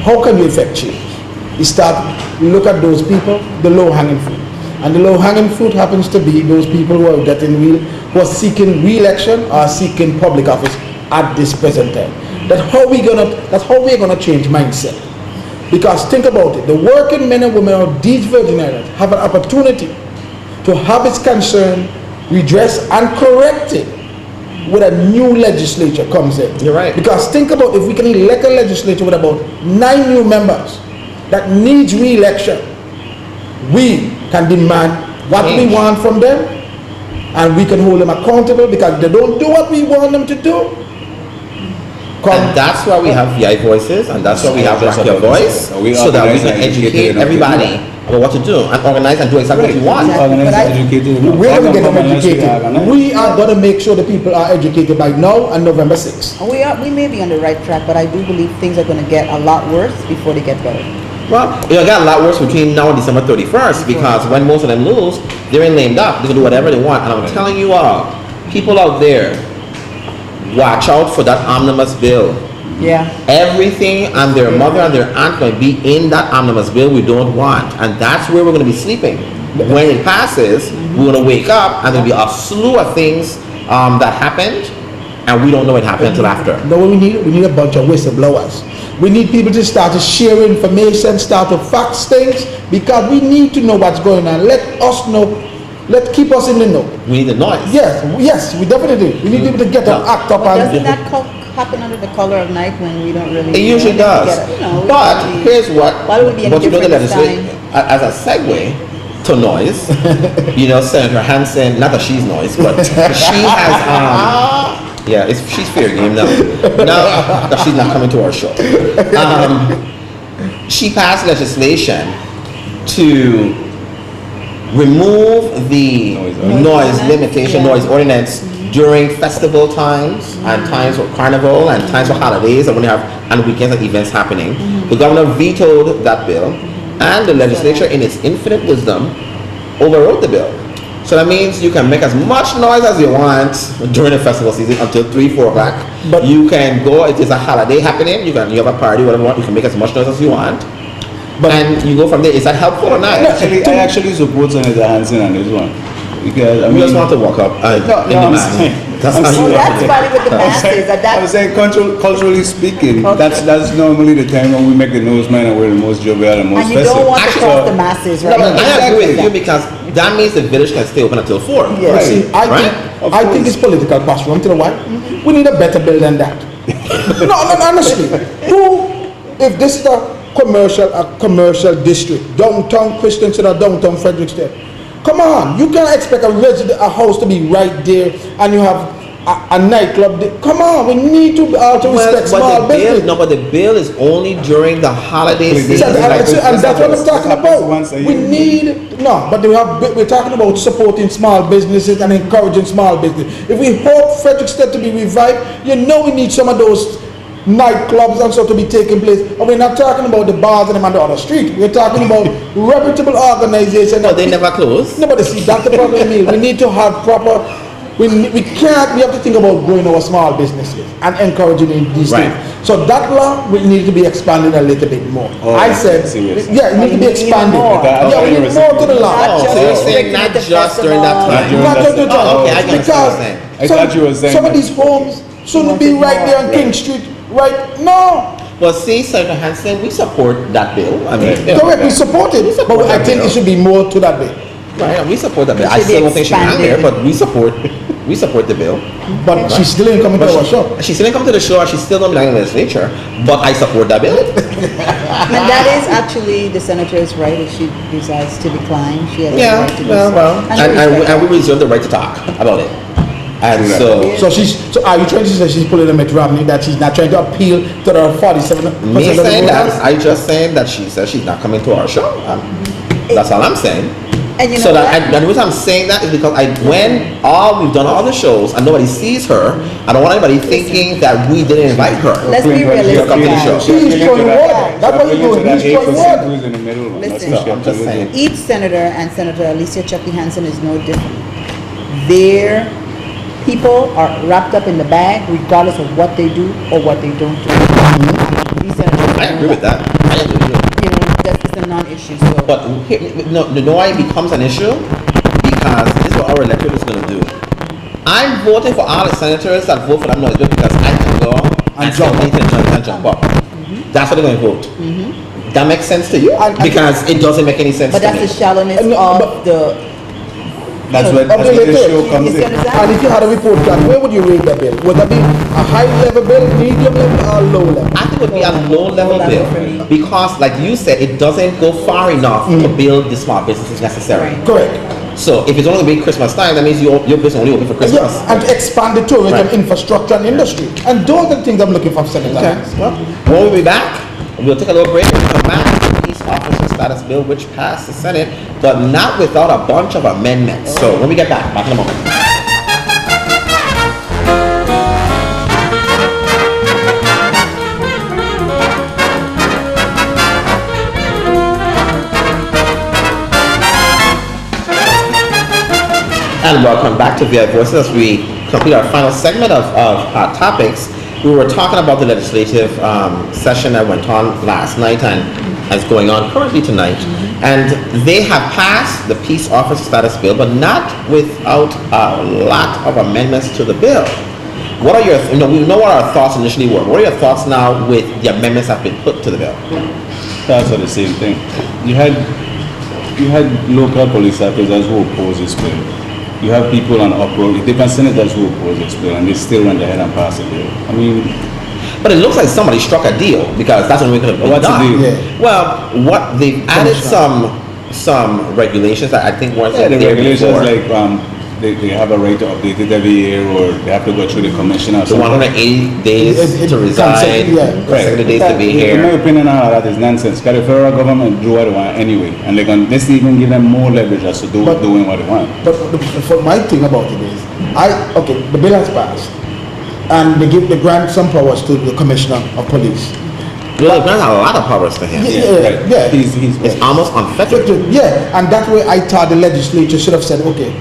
B: how can you effect change? You look at those people, the low-hanging fruit. And the low-hanging fruit happens to be those people who are seeking re-election or seeking public office at this present time. That's how we're gonna change mindset. Because think about it, the working men and women of these Virgin Islands have an opportunity to have its concern redressed and corrected with a new legislature comes in.
A: You're right.
B: Because think about if we can elect a legislature with about 9 new members that needs re-election, we can demand what we want from them, and we can hold them accountable because they don't do what we want them to do.
A: And that's why we have VI voices, and that's why we have Black Your Voice, so that we can educate everybody about what to do and organize and do exactly what you want.
B: We're going to get them educated. We are going to make sure the people are educated by now and November 6th.
C: We may be on the right track, but I do believe things are going to get a lot worse before they get better.
A: Well, it'll get a lot worse between now and December 31st, because when most of them lose, they're in lame duck. They can do whatever they want. And I'm telling you all, people out there, watch out for that omnibus bill.
C: Yeah.
A: Everything and their mother and their aunt might be in that omnibus bill we don't want. And that's where we're going to be sleeping. When it passes, we're going to wake up and there'll be a slew of things that happened, and we don't know it happened until after.
B: No, we need a bunch of whistleblowers. We need people to start to share information, start to fax things, because we need to know what's going on. Let us know. Keep us in the know.
A: We need the noise.
B: Yes, we definitely do. We need people to get up, act up, and
C: doesn't that happen under the color of night when we don't really?
A: It usually does. But here's what.
C: Why would we be in a different design?
A: As a segue to noise, Senator Hanson. Not that she's noise, but she has. She's fair game now. Now that she's not coming to our show. She passed legislation to remove the noise limitation, noise ordinance during festival times and times for carnival and times for holidays and when you have and weekends and events happening. The governor vetoed that bill, and the legislature, in its infinite wisdom, overrode the bill. So that means you can make as much noise as you want during the festival season until 3-4 o'clock. But you can go, if there's a holiday happening, you have a party, whatever you want, you can make as much noise as you want. But and you go from there. Is that helpful or not?
D: I actually support Senator Hanson on this one. Because
A: we just want to walk up in the mass.
C: That's funny with the masses.
D: I was saying, culturally speaking, that's normally the time when we make the most money and we're the most jovial and most festive.
C: And you don't want to cross the masses, right?
A: No, I agree with you, because that means the village can stay open until 4.
B: Yeah. Right. See, I think it's political posturing. You know what? We need a better bill than that. No, honestly. If this is a commercial district, downtown Christiansted or downtown Fredericksted, come on, you can't expect a house to be right there and you have a nightclub there. Come on, we need to also respect small business.
A: No, but the bill is only during the holiday season.
B: And that's what I'm talking about. We need, we're talking about supporting small businesses and encouraging small business. If we hope Fredericksted to be revived, we need some of those nightclubs and so to be taking place. And we're not talking about the bars and them on the other street. We're talking about reputable organizations.
A: No, they never close.
B: No, but see, that's the problem. We need to have proper. We have to think about growing our small businesses and encouraging these things. So that law will need to be expanded a little bit more. I said, it needs to be expanded. We need more to the law.
A: So you're saying not just during that time.
B: Not just during that time.
A: Okay, I get what you're saying.
B: Because some of these homes shouldn't be right there on King Street. Right? No.
A: Well, see, Senator Hanson, we support that bill. I mean,
B: correct, we support it, but I think it should be more to that bill.
A: Right, we support that bill. I still don't think she can there, but we support the bill.
B: But she's still ain't coming to our show.
A: She still ain't come to the show. She's still not belonging in the legislature. But I support that bill.
C: And that is actually the senator's right if she decides to decline. She has the right to do so.
A: And we reserve the right to talk about it. And so
B: are you trying to say she's pulling a Mitt Romney, that she's not trying to appeal to the 47%?
A: Me saying that, I just saying that she says she's not coming to our show. That's all I'm saying.
C: And
A: so the reason I'm saying that is because when we've done all the shows and nobody sees her, I don't want anybody thinking that we didn't invite her.
C: Let's be realistic.
A: Come to the show.
B: She's throwing water. That's what you're doing. He's throwing water.
C: Listen,
A: I'm just saying.
C: Each senator and Senator Alicia Chucky Hanson is no different. Their people are wrapped up in the bag regardless of what they do or what they don't do.
A: I agree with that. I agree with you.
C: That's a non-issue. So.
A: But why it becomes an issue? Because this is what our electorate is going to do. I'm voting for all the senators that vote for that noise bill because I can go and jump up. That's what they're going to vote. That makes sense to you? Because it doesn't make any sense to me.
C: But that's the shallowness of the
D: That's where the show comes in.
B: And if you had a report card, where would you rate that bill? Would that be a high level bill, medium level, or low level?
A: I think it would be a low level bill because, like you said, it doesn't go far enough to build the small businesses necessary.
B: Correct.
A: So if it's only going to be Christmas time, that means your business only open for Christmas.
B: Yes, and to expand the tourism, infrastructure, and industry. And those are the things I'm looking for, Senator.
A: Okay. Well, when we'll be back, we'll take a little break and come back to the Peace Officer Status Bill, which passed the Senate, but not without a bunch of amendments. So when we get back in a moment. And welcome back to VI Voices as we complete our final segment of Hot Topics. We were talking about the legislative session that went on last night and is going on currently tonight. And they have passed the Peace Officer Status Bill, but not without a lot of amendments to the bill. What are your, we know what our thoughts initially were. What are your thoughts now with the amendments that have been put to the bill?
D: Thoughts are the same thing. You had local police officers who opposed this bill. You have people on uproar, different senators who oppose this bill, and they still went ahead and passed the bill. I mean,
A: but it looks like somebody struck a deal because that's when we could have been
D: what's
A: done.
D: the deal?
B: Yeah.
A: Well, what they've added some regulations that I think weren't
D: the
A: there
D: regulations
A: before.
D: like they have a right to update it every year, or they have to go through the commissioner.
A: The 180 days to reside, consecutive days to be
D: In my
A: here.
D: opinion, all that is nonsense. Because the federal government do what they want anyway, and this even give them more leverage as to doing what they want.
B: But for my thing about it is, the bill has passed, and they grant some powers to the commissioner of police.
A: Well, there's a lot of powers to him.
B: Yeah.
A: It's almost unfettered.
B: Yeah, and that way I thought the legislature should have said, okay,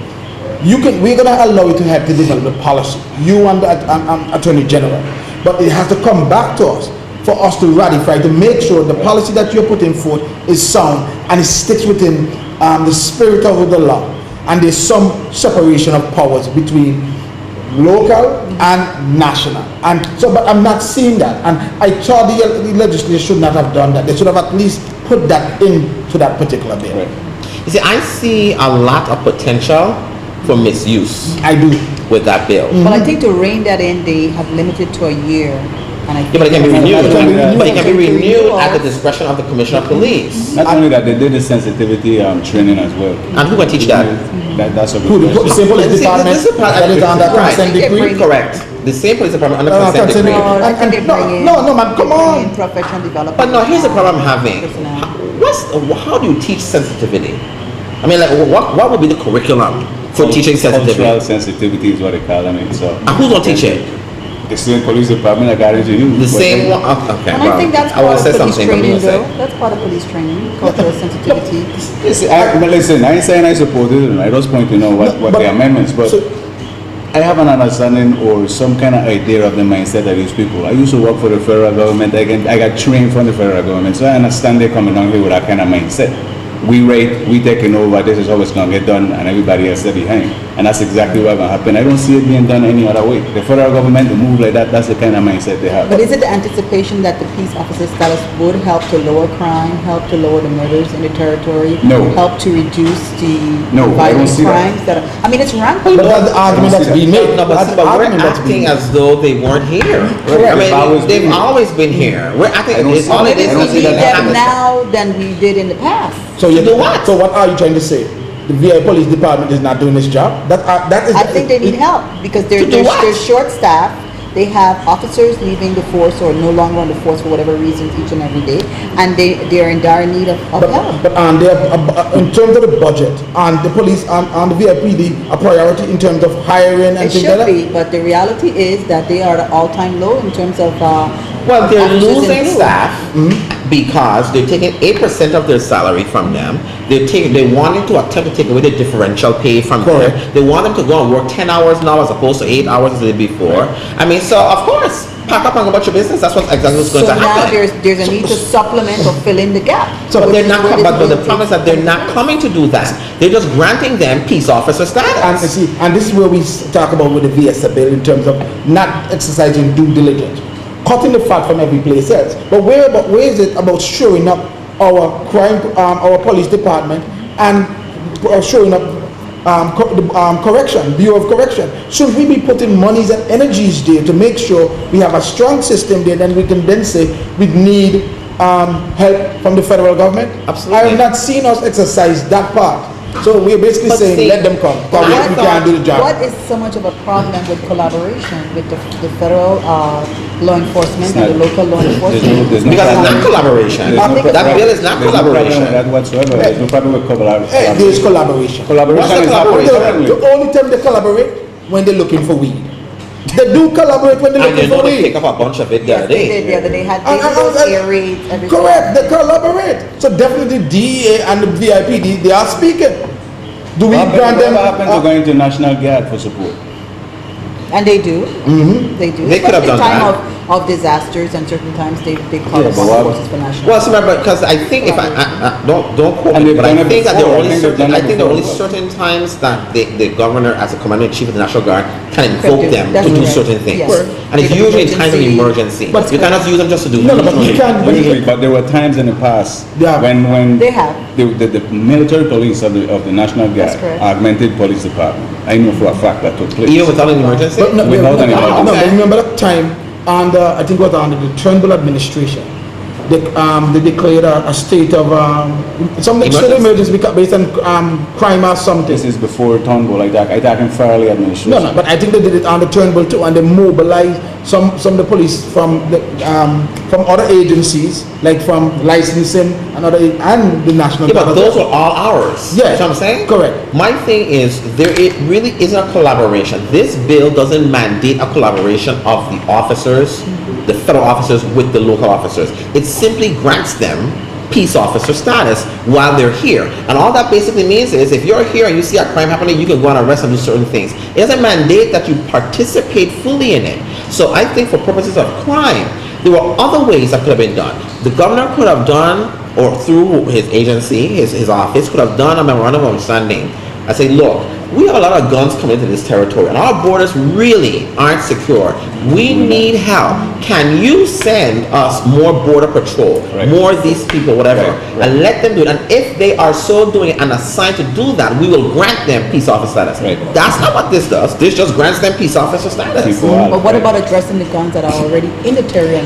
B: we're going to allow you to have to develop the policy, you and the Attorney General, but it has to come back to us for us to ratify, to make sure the policy that you're putting forth is sound and it sticks within the spirit of the law, and there's some separation of powers between local and national, and so, but I'm not seeing that, and I thought the legislature should not have done that. They should have at least put that into that particular bill.
D: Right.
A: You see, I see a lot of potential for misuse
B: I do.
A: with that bill.
C: But I think to rein that in, they have limited to a year. And I
A: Yeah, but it can be
C: think
A: renewed.
C: that's
A: But it can be renewed
C: renewal.
A: at the discretion of the Commissioner of Police.
D: Not only that, they did the sensitivity training as well.
A: And who can teach that?
D: That's a
B: Who,
D: good
B: the
D: question.
B: same police
A: This is-
B: department
A: this is part-
B: that is on that
A: right.
B: consent decree?
A: Correct. The same police department under consent
B: consent
A: decree.
B: decree.
C: No, I think they bring in.
B: No, man, come
C: they bring
B: on.
C: in professional development.
A: But no, here's the problem I'm having.
C: Personnel.
A: How do you teach sensitivity? I mean, like, what would be the curriculum for teaching
D: Cultural
A: sensitivity?
D: sensitivity is what they call it. So
A: And who's gonna teach it?
D: the same police department that got into you.
A: The same one? Okay,
C: And
A: well,
C: I think that's
A: I want
C: part
A: to
C: of
A: say
C: police
A: something, but I'm
C: training,
A: gonna
C: though.
A: say.
C: That's part of police training, cultural sensitivity.
D: Listen, I ain't saying I support it. I just point to know what
B: but-
D: the amendments, but
B: so-
D: I have an understanding or some kind of idea of the mindset of these people. I used to work for the federal government. I got trained from the federal government, so I understand they're coming down here with that kind of mindset. We taking over, this is how it's going to get done, and everybody else is behind. And that's exactly what's going to happen. I don't see it being done any other way. The federal government, to move like that, that's the kind of mindset they have.
C: But is it the anticipation that the peace officer status would help to lower crime, help to lower the murders in the territory?
D: No.
C: Help to reduce the
D: No, I don't
C: violent
D: see that.
C: crimes that are, I mean, it's rampant.
B: But that's the argument that's being made.
A: No, but,
B: That's
A: see,
B: the
A: but we're
B: argument that's being
A: acting
B: made.
A: as though they weren't here.
D: Correct.
A: I mean, they've always been here. We're acting.
D: I don't
A: It's
D: see
A: all
D: that.
A: it is.
D: I don't
A: is
D: see
A: we
D: that
A: have
C: them
A: this-
C: now than we did in the past.
B: So you
A: do what?
B: So what are you trying to say? The VI police department is not doing its job? That is.
C: I think they need help because
A: To do what?
C: they're short staffed. They have officers leaving the force or no longer on the force for whatever reasons each and every day, and they are in dire need of help.
B: But in terms of the budget, and the police and the VIPD a priority in terms of hiring and
C: It
B: things like
C: should
B: that?
C: be, but the reality is that they are at an all-time low in terms of.
A: Well, they're
C: officers in
A: losing
C: field.
A: staff because they're taking 8% of their salary from them. They wanting to attempt to take away the differential pay from them.
B: Correct.
A: They want them to go and work 10 hours now as opposed to 8 hours as they did before. I mean, so of course, pack up and go about your business. That's exactly what's going
C: So
A: to
C: now
A: happen.
C: there's a need to supplement or fill in the gap.
A: So, but
C: which
A: they're
C: is
A: not.
C: what
A: But
C: is
A: the
C: being
A: problem is that they're not coming to do that. They're just granting them peace officer
B: And
A: status.
B: see, and this is where we talk about with the VSA bill in terms of not exercising due diligence, cutting the fat from every place else. But where is it about showing up our crime, our police department, and showing up correction, Bureau of Correction. Should we be putting monies and energies there to make sure we have a strong system there, then we can then say we need help from the federal government?
A: Absolutely.
B: I have not seen us exercise that part. So we're basically
A: But
B: saying,
A: see,
B: let them come. Because we can't do the job.
C: What is so much of a problem with collaboration with the federal law enforcement and the local law enforcement?
D: there's no
A: Because it's
D: problem.
A: not collaboration. That bill is not
D: There's no problem with
A: collaboration.
D: that whatsoever. There's no problem with
B: Hey, there's collaboration.
D: collaboration.
A: What's the
D: is happening
A: collaboration?
B: The
D: currently.
B: only time they collaborate when they're looking for weed. They do collaborate when they're
A: And you
B: looking
A: know
B: for
A: they pick
B: weed.
A: up a bunch of it the
C: Yes,
A: other
C: they
A: day.
C: did the other day. Had
B: And- and-
C: air raids, everything.
B: Correct, they collaborate. So definitely DEA and the VIPD, they are speaking. Do we grant them?
D: What happened to going to National Guard for support?
C: And they do. They do.
A: They could have
C: Especially
A: done
C: in time
A: that.
C: of disasters, and certain times they call
D: Yeah,
C: upon
D: but what-
C: forces for national.
A: Well, so remember, because I think if I don't quote
D: And
A: me,
D: they've
A: but I
D: done it
A: think that there
D: before.
A: are
D: I
A: only
D: think they've
A: certain,
D: done it
A: I think there are only
D: before.
A: certain times that the governor, as a commander in chief of the National Guard, can
C: Could
A: invoke
C: do.
A: them
C: That's
A: to do
C: right.
A: certain things,
C: Yes.
A: and it's
C: Give
A: usually in times of
C: emergency.
A: emergency.
B: But-
A: You cannot use them just to do.
B: No, no, but you can't. But
D: Usually, but there were times in the past
B: Yeah.
D: when
C: They have.
D: the military police of the National Guard
C: That's correct.
D: augmented police department. I know for a fact that took place.
A: Even without an emergency.
B: But no,
D: Without
B: no,
D: any
B: no,
D: emergency.
B: no,
A: Okay.
B: remember that time under, I think it was under the Turnbull administration, they declared a state of some state of emergency based on crime or something.
D: This is before Turnbull. I talk in Farley administration.
B: No, no, but I think they did it under Turnbull too, and they mobilized some of the police from other agencies, like from licensing and and the national.
A: Yeah, but
B: Guard.
A: those were all ours.
B: Yeah,
A: You know what I'm saying?
B: correct.
A: My thing is, it really isn't a collaboration. This bill doesn't mandate a collaboration of the officers, the federal officers with the local officers. It simply grants them peace officer status while they're here. And all that basically means is if you're here and you see a crime happening, you can go and arrest and do certain things. It doesn't mandate that you participate fully in it. So I think for purposes of crime, there were other ways that could have been done. The governor could have done, or through his agency, his office, could have done a memorandum of understanding. I say, look, we have a lot of guns coming into this territory, and our borders really aren't secure. We need help. Can you send us more border patrol,
D: Right.
A: more of these people, whatever,
D: Right.
A: and let them do it? And if they are so doing it and assigned to do that, we will grant them peace officer status.
D: Right.
A: That's not what this does. This just grants them peace officer status.
D: People are-
C: But what about addressing the guns that are already in the territory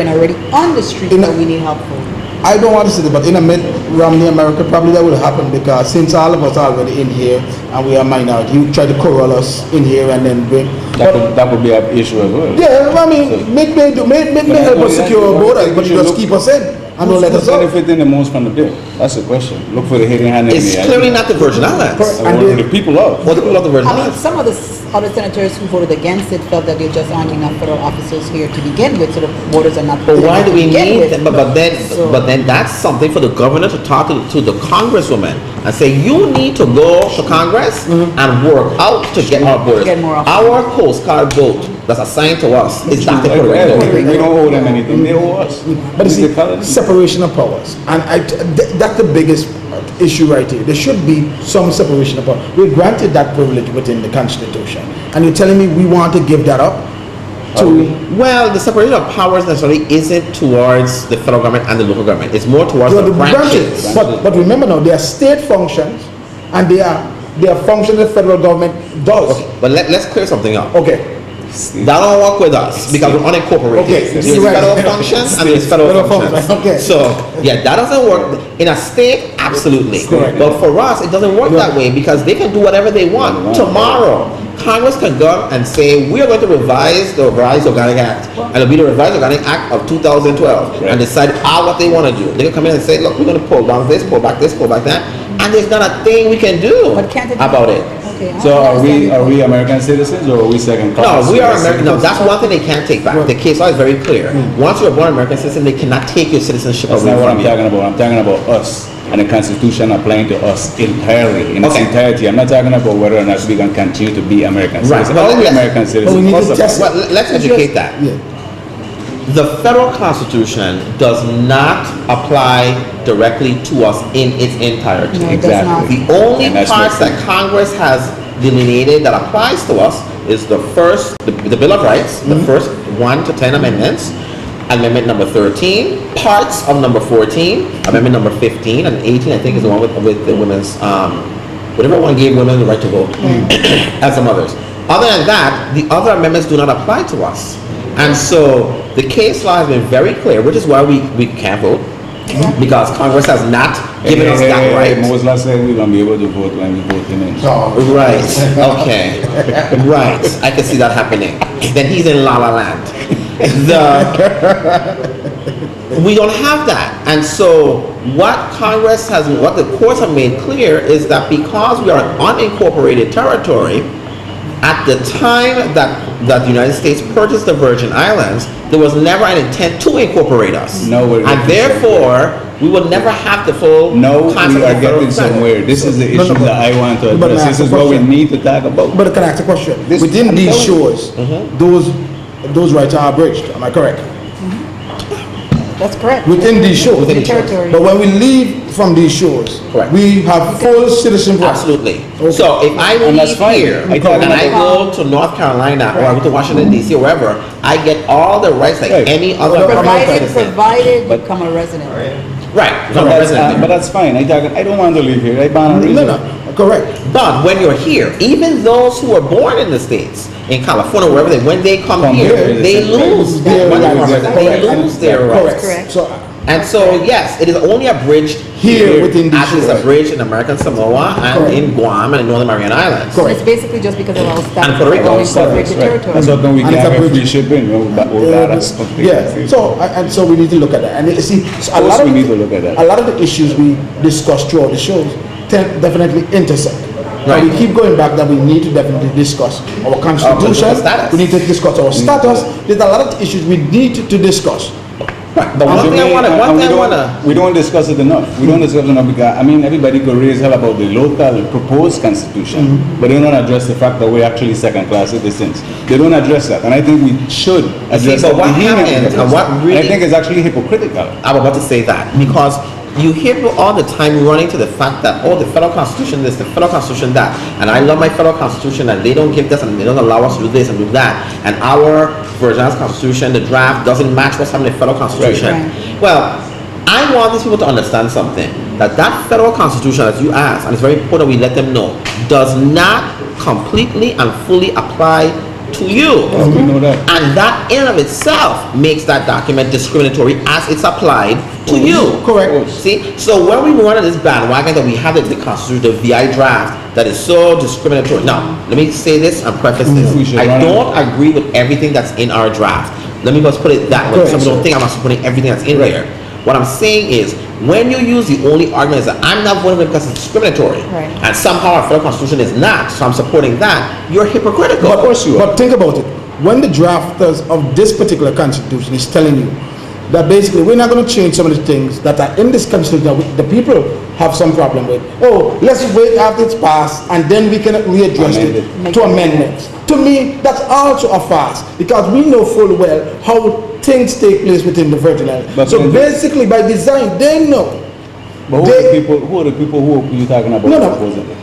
C: and already on the street
B: In
C: that
B: a-
C: we need help for?
B: I don't want to say that, but in a mid-Romney America, probably that will happen because since all of us are already in here and we are minority, you try to corral us in here and then bring.
D: that would be an issue as well.
B: Yeah, I mean, make help us secure our borders, but you just
D: look-
B: keep us in and don't let
D: Who's
B: us out.
D: benefiting the most from the bill? That's the question. Look for the hidden hand in
A: It's
D: the
A: clearly not the Virgin Islands.
B: Correct.
D: And
B: And
D: what
B: they-
D: the people of.
A: What the people of the Virgin
C: I mean,
A: Islands?
C: some of the other senators who voted against it felt that there just aren't enough federal officers here to begin with, so the borders are not.
A: But why
C: enough
A: do
C: to
A: we
C: begin
A: need
C: with.
A: them?
C: So-
A: But then that's something for the governor to talk to the congresswoman and say, you need to go to Congress and work out to get our borders.
C: Get more officers.
A: Our Coast Guard boat that's assigned to us is not the Puerto Rico.
D: We don't owe them anything. They owe us.
B: But you see,
D: The color-
B: separation of powers, and that's the biggest issue right here. There should be some separation of powers. We're granted that privilege within the Constitution, and you're telling me we want to give that up to.
A: Well, the separation of powers necessarily isn't towards the federal government and the local government. It's more towards
B: Well,
A: the
B: the branches.
A: branches.
B: But remember now, they are state functions, and they are functions the federal government does.
A: Okay, but let's clear something up.
B: Okay.
A: That don't work with us because we're unincorporated.
B: Okay,
A: There's
B: you're right.
A: federal functions and there's federal
B: Federal
A: functions.
B: functions, okay.
A: So yeah, that doesn't work in a state. Absolutely,
B: Correct.
A: but for us, it doesn't work that way because they can do whatever they want. Tomorrow, Congress can go and say we are going to revise the Revised Organic Act, and it'll be the Revised Organic Act of 2012,
D: Right.
A: and decide what they want to do. They can come in and say, look, we're going to pull down this, pull back this, pull back that, and there's not a thing we can do
C: But can't it-
A: about it.
C: Okay, I
D: So
C: understand.
D: are we American citizens or are we second class?
A: No, we are
D: citizens?
A: American. No, that's one thing they can't take back. The case law is very clear. Once you're a born American citizen, they cannot take your citizenship
D: That's
A: away
D: not what
A: from
D: I'm
A: you.
D: talking about. I'm talking about us and the Constitution applying to us entirely, in its
A: Okay.
D: entirety. I'm not talking about whether or not we can continue to be American
A: Right.
D: citizens.
A: Well,
D: Are we
A: let's-
D: American citizens?
B: we need to
D: First of
B: test
D: all.
A: Well, let's educate that.
B: Yeah.
A: The federal Constitution does not apply directly to us in its entirety.
C: No, it does
D: Exactly.
C: not.
A: The only
D: And that's
A: parts
D: my
A: that Congress has delineated that applies to us is the Bill of Rights, the first 1 to 10 amendments, Amendment number 13, parts of number 14, Amendment number 15, and 18 I think is the one with the women's Whatever one gave women the right to vote, and some others. Other than that, the other amendments do not apply to us. And so the case law has been very clear, which is why we can't vote, because Congress has not given us that right.
D: Mosla said we're going to be able to vote when we vote in it.
A: Right, okay, right. I can see that happening. Then he's in La La Land. We don't have that. And so what Congress has, what the courts have made clear is that because we are an unincorporated territory, at the time that the United States purchased the Virgin Islands, there was never an intent to incorporate us.
D: No,
A: and therefore, we will never have the full concept
D: we are
A: of
D: getting somewhere. This is the issue that I want to address. This is what we need to talk about.
B: But can I ask a question? Within these shores, those rights are abridged. Am I correct?
C: That's correct.
B: Within these shores.
C: Within the territory.
B: But when we leave from these shores, we have full citizen rights.
A: Absolutely. Okay. So if I leave here and I go to North Carolina or I go to Washington D.C. or wherever, I get all the rights like any other
C: provided you become a resident.
A: Right.
D: But that's fine. I don't want to live here. I ban on
B: No, correct.
A: But when you're here, even those who were born in the States, in California, wherever when they come here, they lose their rights.
C: Correct.
A: And so, yes, it is only abridged
B: here within the
A: as it is abridged in American Samoa and in Guam and in Northern Mariana Islands.
C: Correct. It's basically just because of our status.
A: And Puerto Rico.
C: Territory.
D: So then we can have a free shipping.
B: So we need to look at that. And you see, a lot of the issues we discuss throughout the shows definitely intersect. Right. We keep going back that we need to definitely discuss our constitution. We need to discuss our status. There's a lot of issues we need to discuss.
A: Right. But one thing I want to...
D: We don't discuss it enough. We don't discuss it enough because, everybody could raise hell about the local proposed constitution, but they don't address the fact that we're actually second-class citizens. They don't address that. And I think we should address that.
A: What happens and what really...
D: I think it's actually hypocritical.
A: I'm about to say that because you hear people all the time running to the fact that, the federal constitution this, the federal constitution that, and I love my federal constitution and they don't give this and they don't allow us to do this and do that, and our Virgin Islands constitution, the draft, doesn't match what's happening in the federal constitution. Right. Well, I want these people to understand something, that federal constitution, as you asked, and it's very important we let them know, does not completely and fully apply to you.
D: We know that.
A: And that in of itself makes that document discriminatory as it's applied to you.
B: Correct.
A: See, so when we run on this bandwagon that we have the constitution, the VI draft, that is so discriminatory. Now, let me say this and preface this. I don't agree with everything that's in our draft. Let me just put it that way. Some people don't think I'm not supporting everything that's in there. What I'm saying is, when you use the only argument is that I'm not voting because it's discriminatory, and somehow our federal constitution is not, so I'm supporting that, you're hypocritical.
B: But, of course you are. But think about it. When the drafters of this particular constitution is telling you that basically we're not going to change some of the things that are in this constitution that the people have some problem with. Let's wait after it's passed and then we can readdress it to amendments. To me, that's also a farce because we know full well how things take place within the Virgin Islands. So basically, by design, they know.
D: But who are the people who are you talking about opposing it?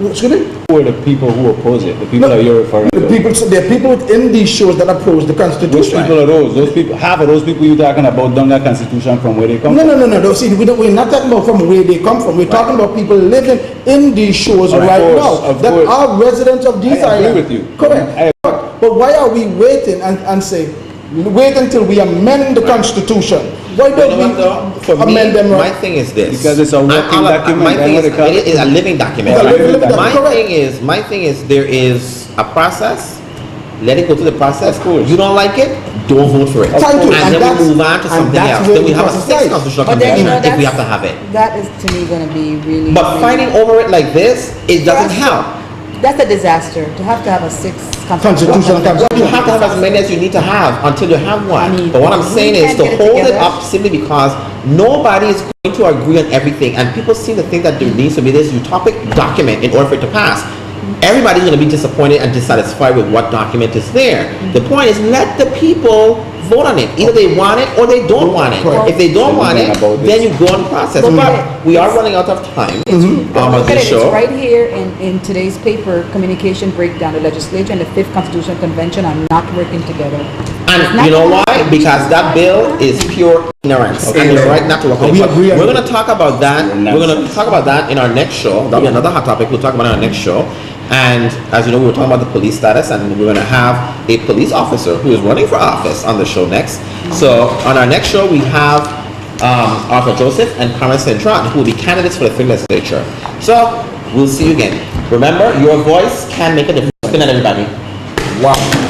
B: Excuse me?
D: Who are the people who oppose it? The people that you're referring to?
B: There are people within these shows that oppose the Constitution.
D: Which people are those? Those people, half of those people you're talking about don't get Constitution from where they come from?
B: No. See, we're not talking about from where they come from. We're talking about people living in these shows now that are residents of these islands.
D: I agree with you.
B: Correct. But why are we waiting and say, wait until we amend the Constitution? Why don't we amend them?
A: My thing is this.
D: Because it's a working document.
A: My thing is a living document. My thing is there is a process. Let it go through the process. You don't like it, don't vote for it.
B: Thank you.
A: And then we move on to something else. Then we have a sixth constitutional convention if we have to have it.
C: That is to me going to be really...
A: But fighting over it like this, it doesn't help.
C: That's a disaster to have a sixth
B: constitutional convention.
A: You have to have as many as you need to have until you have one. But what I'm saying is to hold it up simply because nobody is going to agree on everything, and people seem to think that there needs to be this utopic document in order for it to pass. Everybody's going to be disappointed and dissatisfied with what document is there. The point is, let the people vote on it. Either they want it or they don't want it. If they don't want it, then you go on the process. But we are running out of time on this show.
C: It's right here in today's paper, Communication Breakdown. The legislature and the 5th Constitutional Convention are not working together.
A: And you know why? Because that bill is pure ignorance, and it's right not to work on it. We're going to talk about that. We're going to talk about that in our next show. That'll be another hot topic. We'll talk about it in our next show. And as you know, we were talking about the police status, and we're going to have a police officer who is running for office on the show next. So on our next show, we have Arthur Joseph and Carmen Cintron, who will be candidates for the 3rd legislature. So we'll see you again. Remember, your voice can make a difference. Good night, everybody.
B: Wow.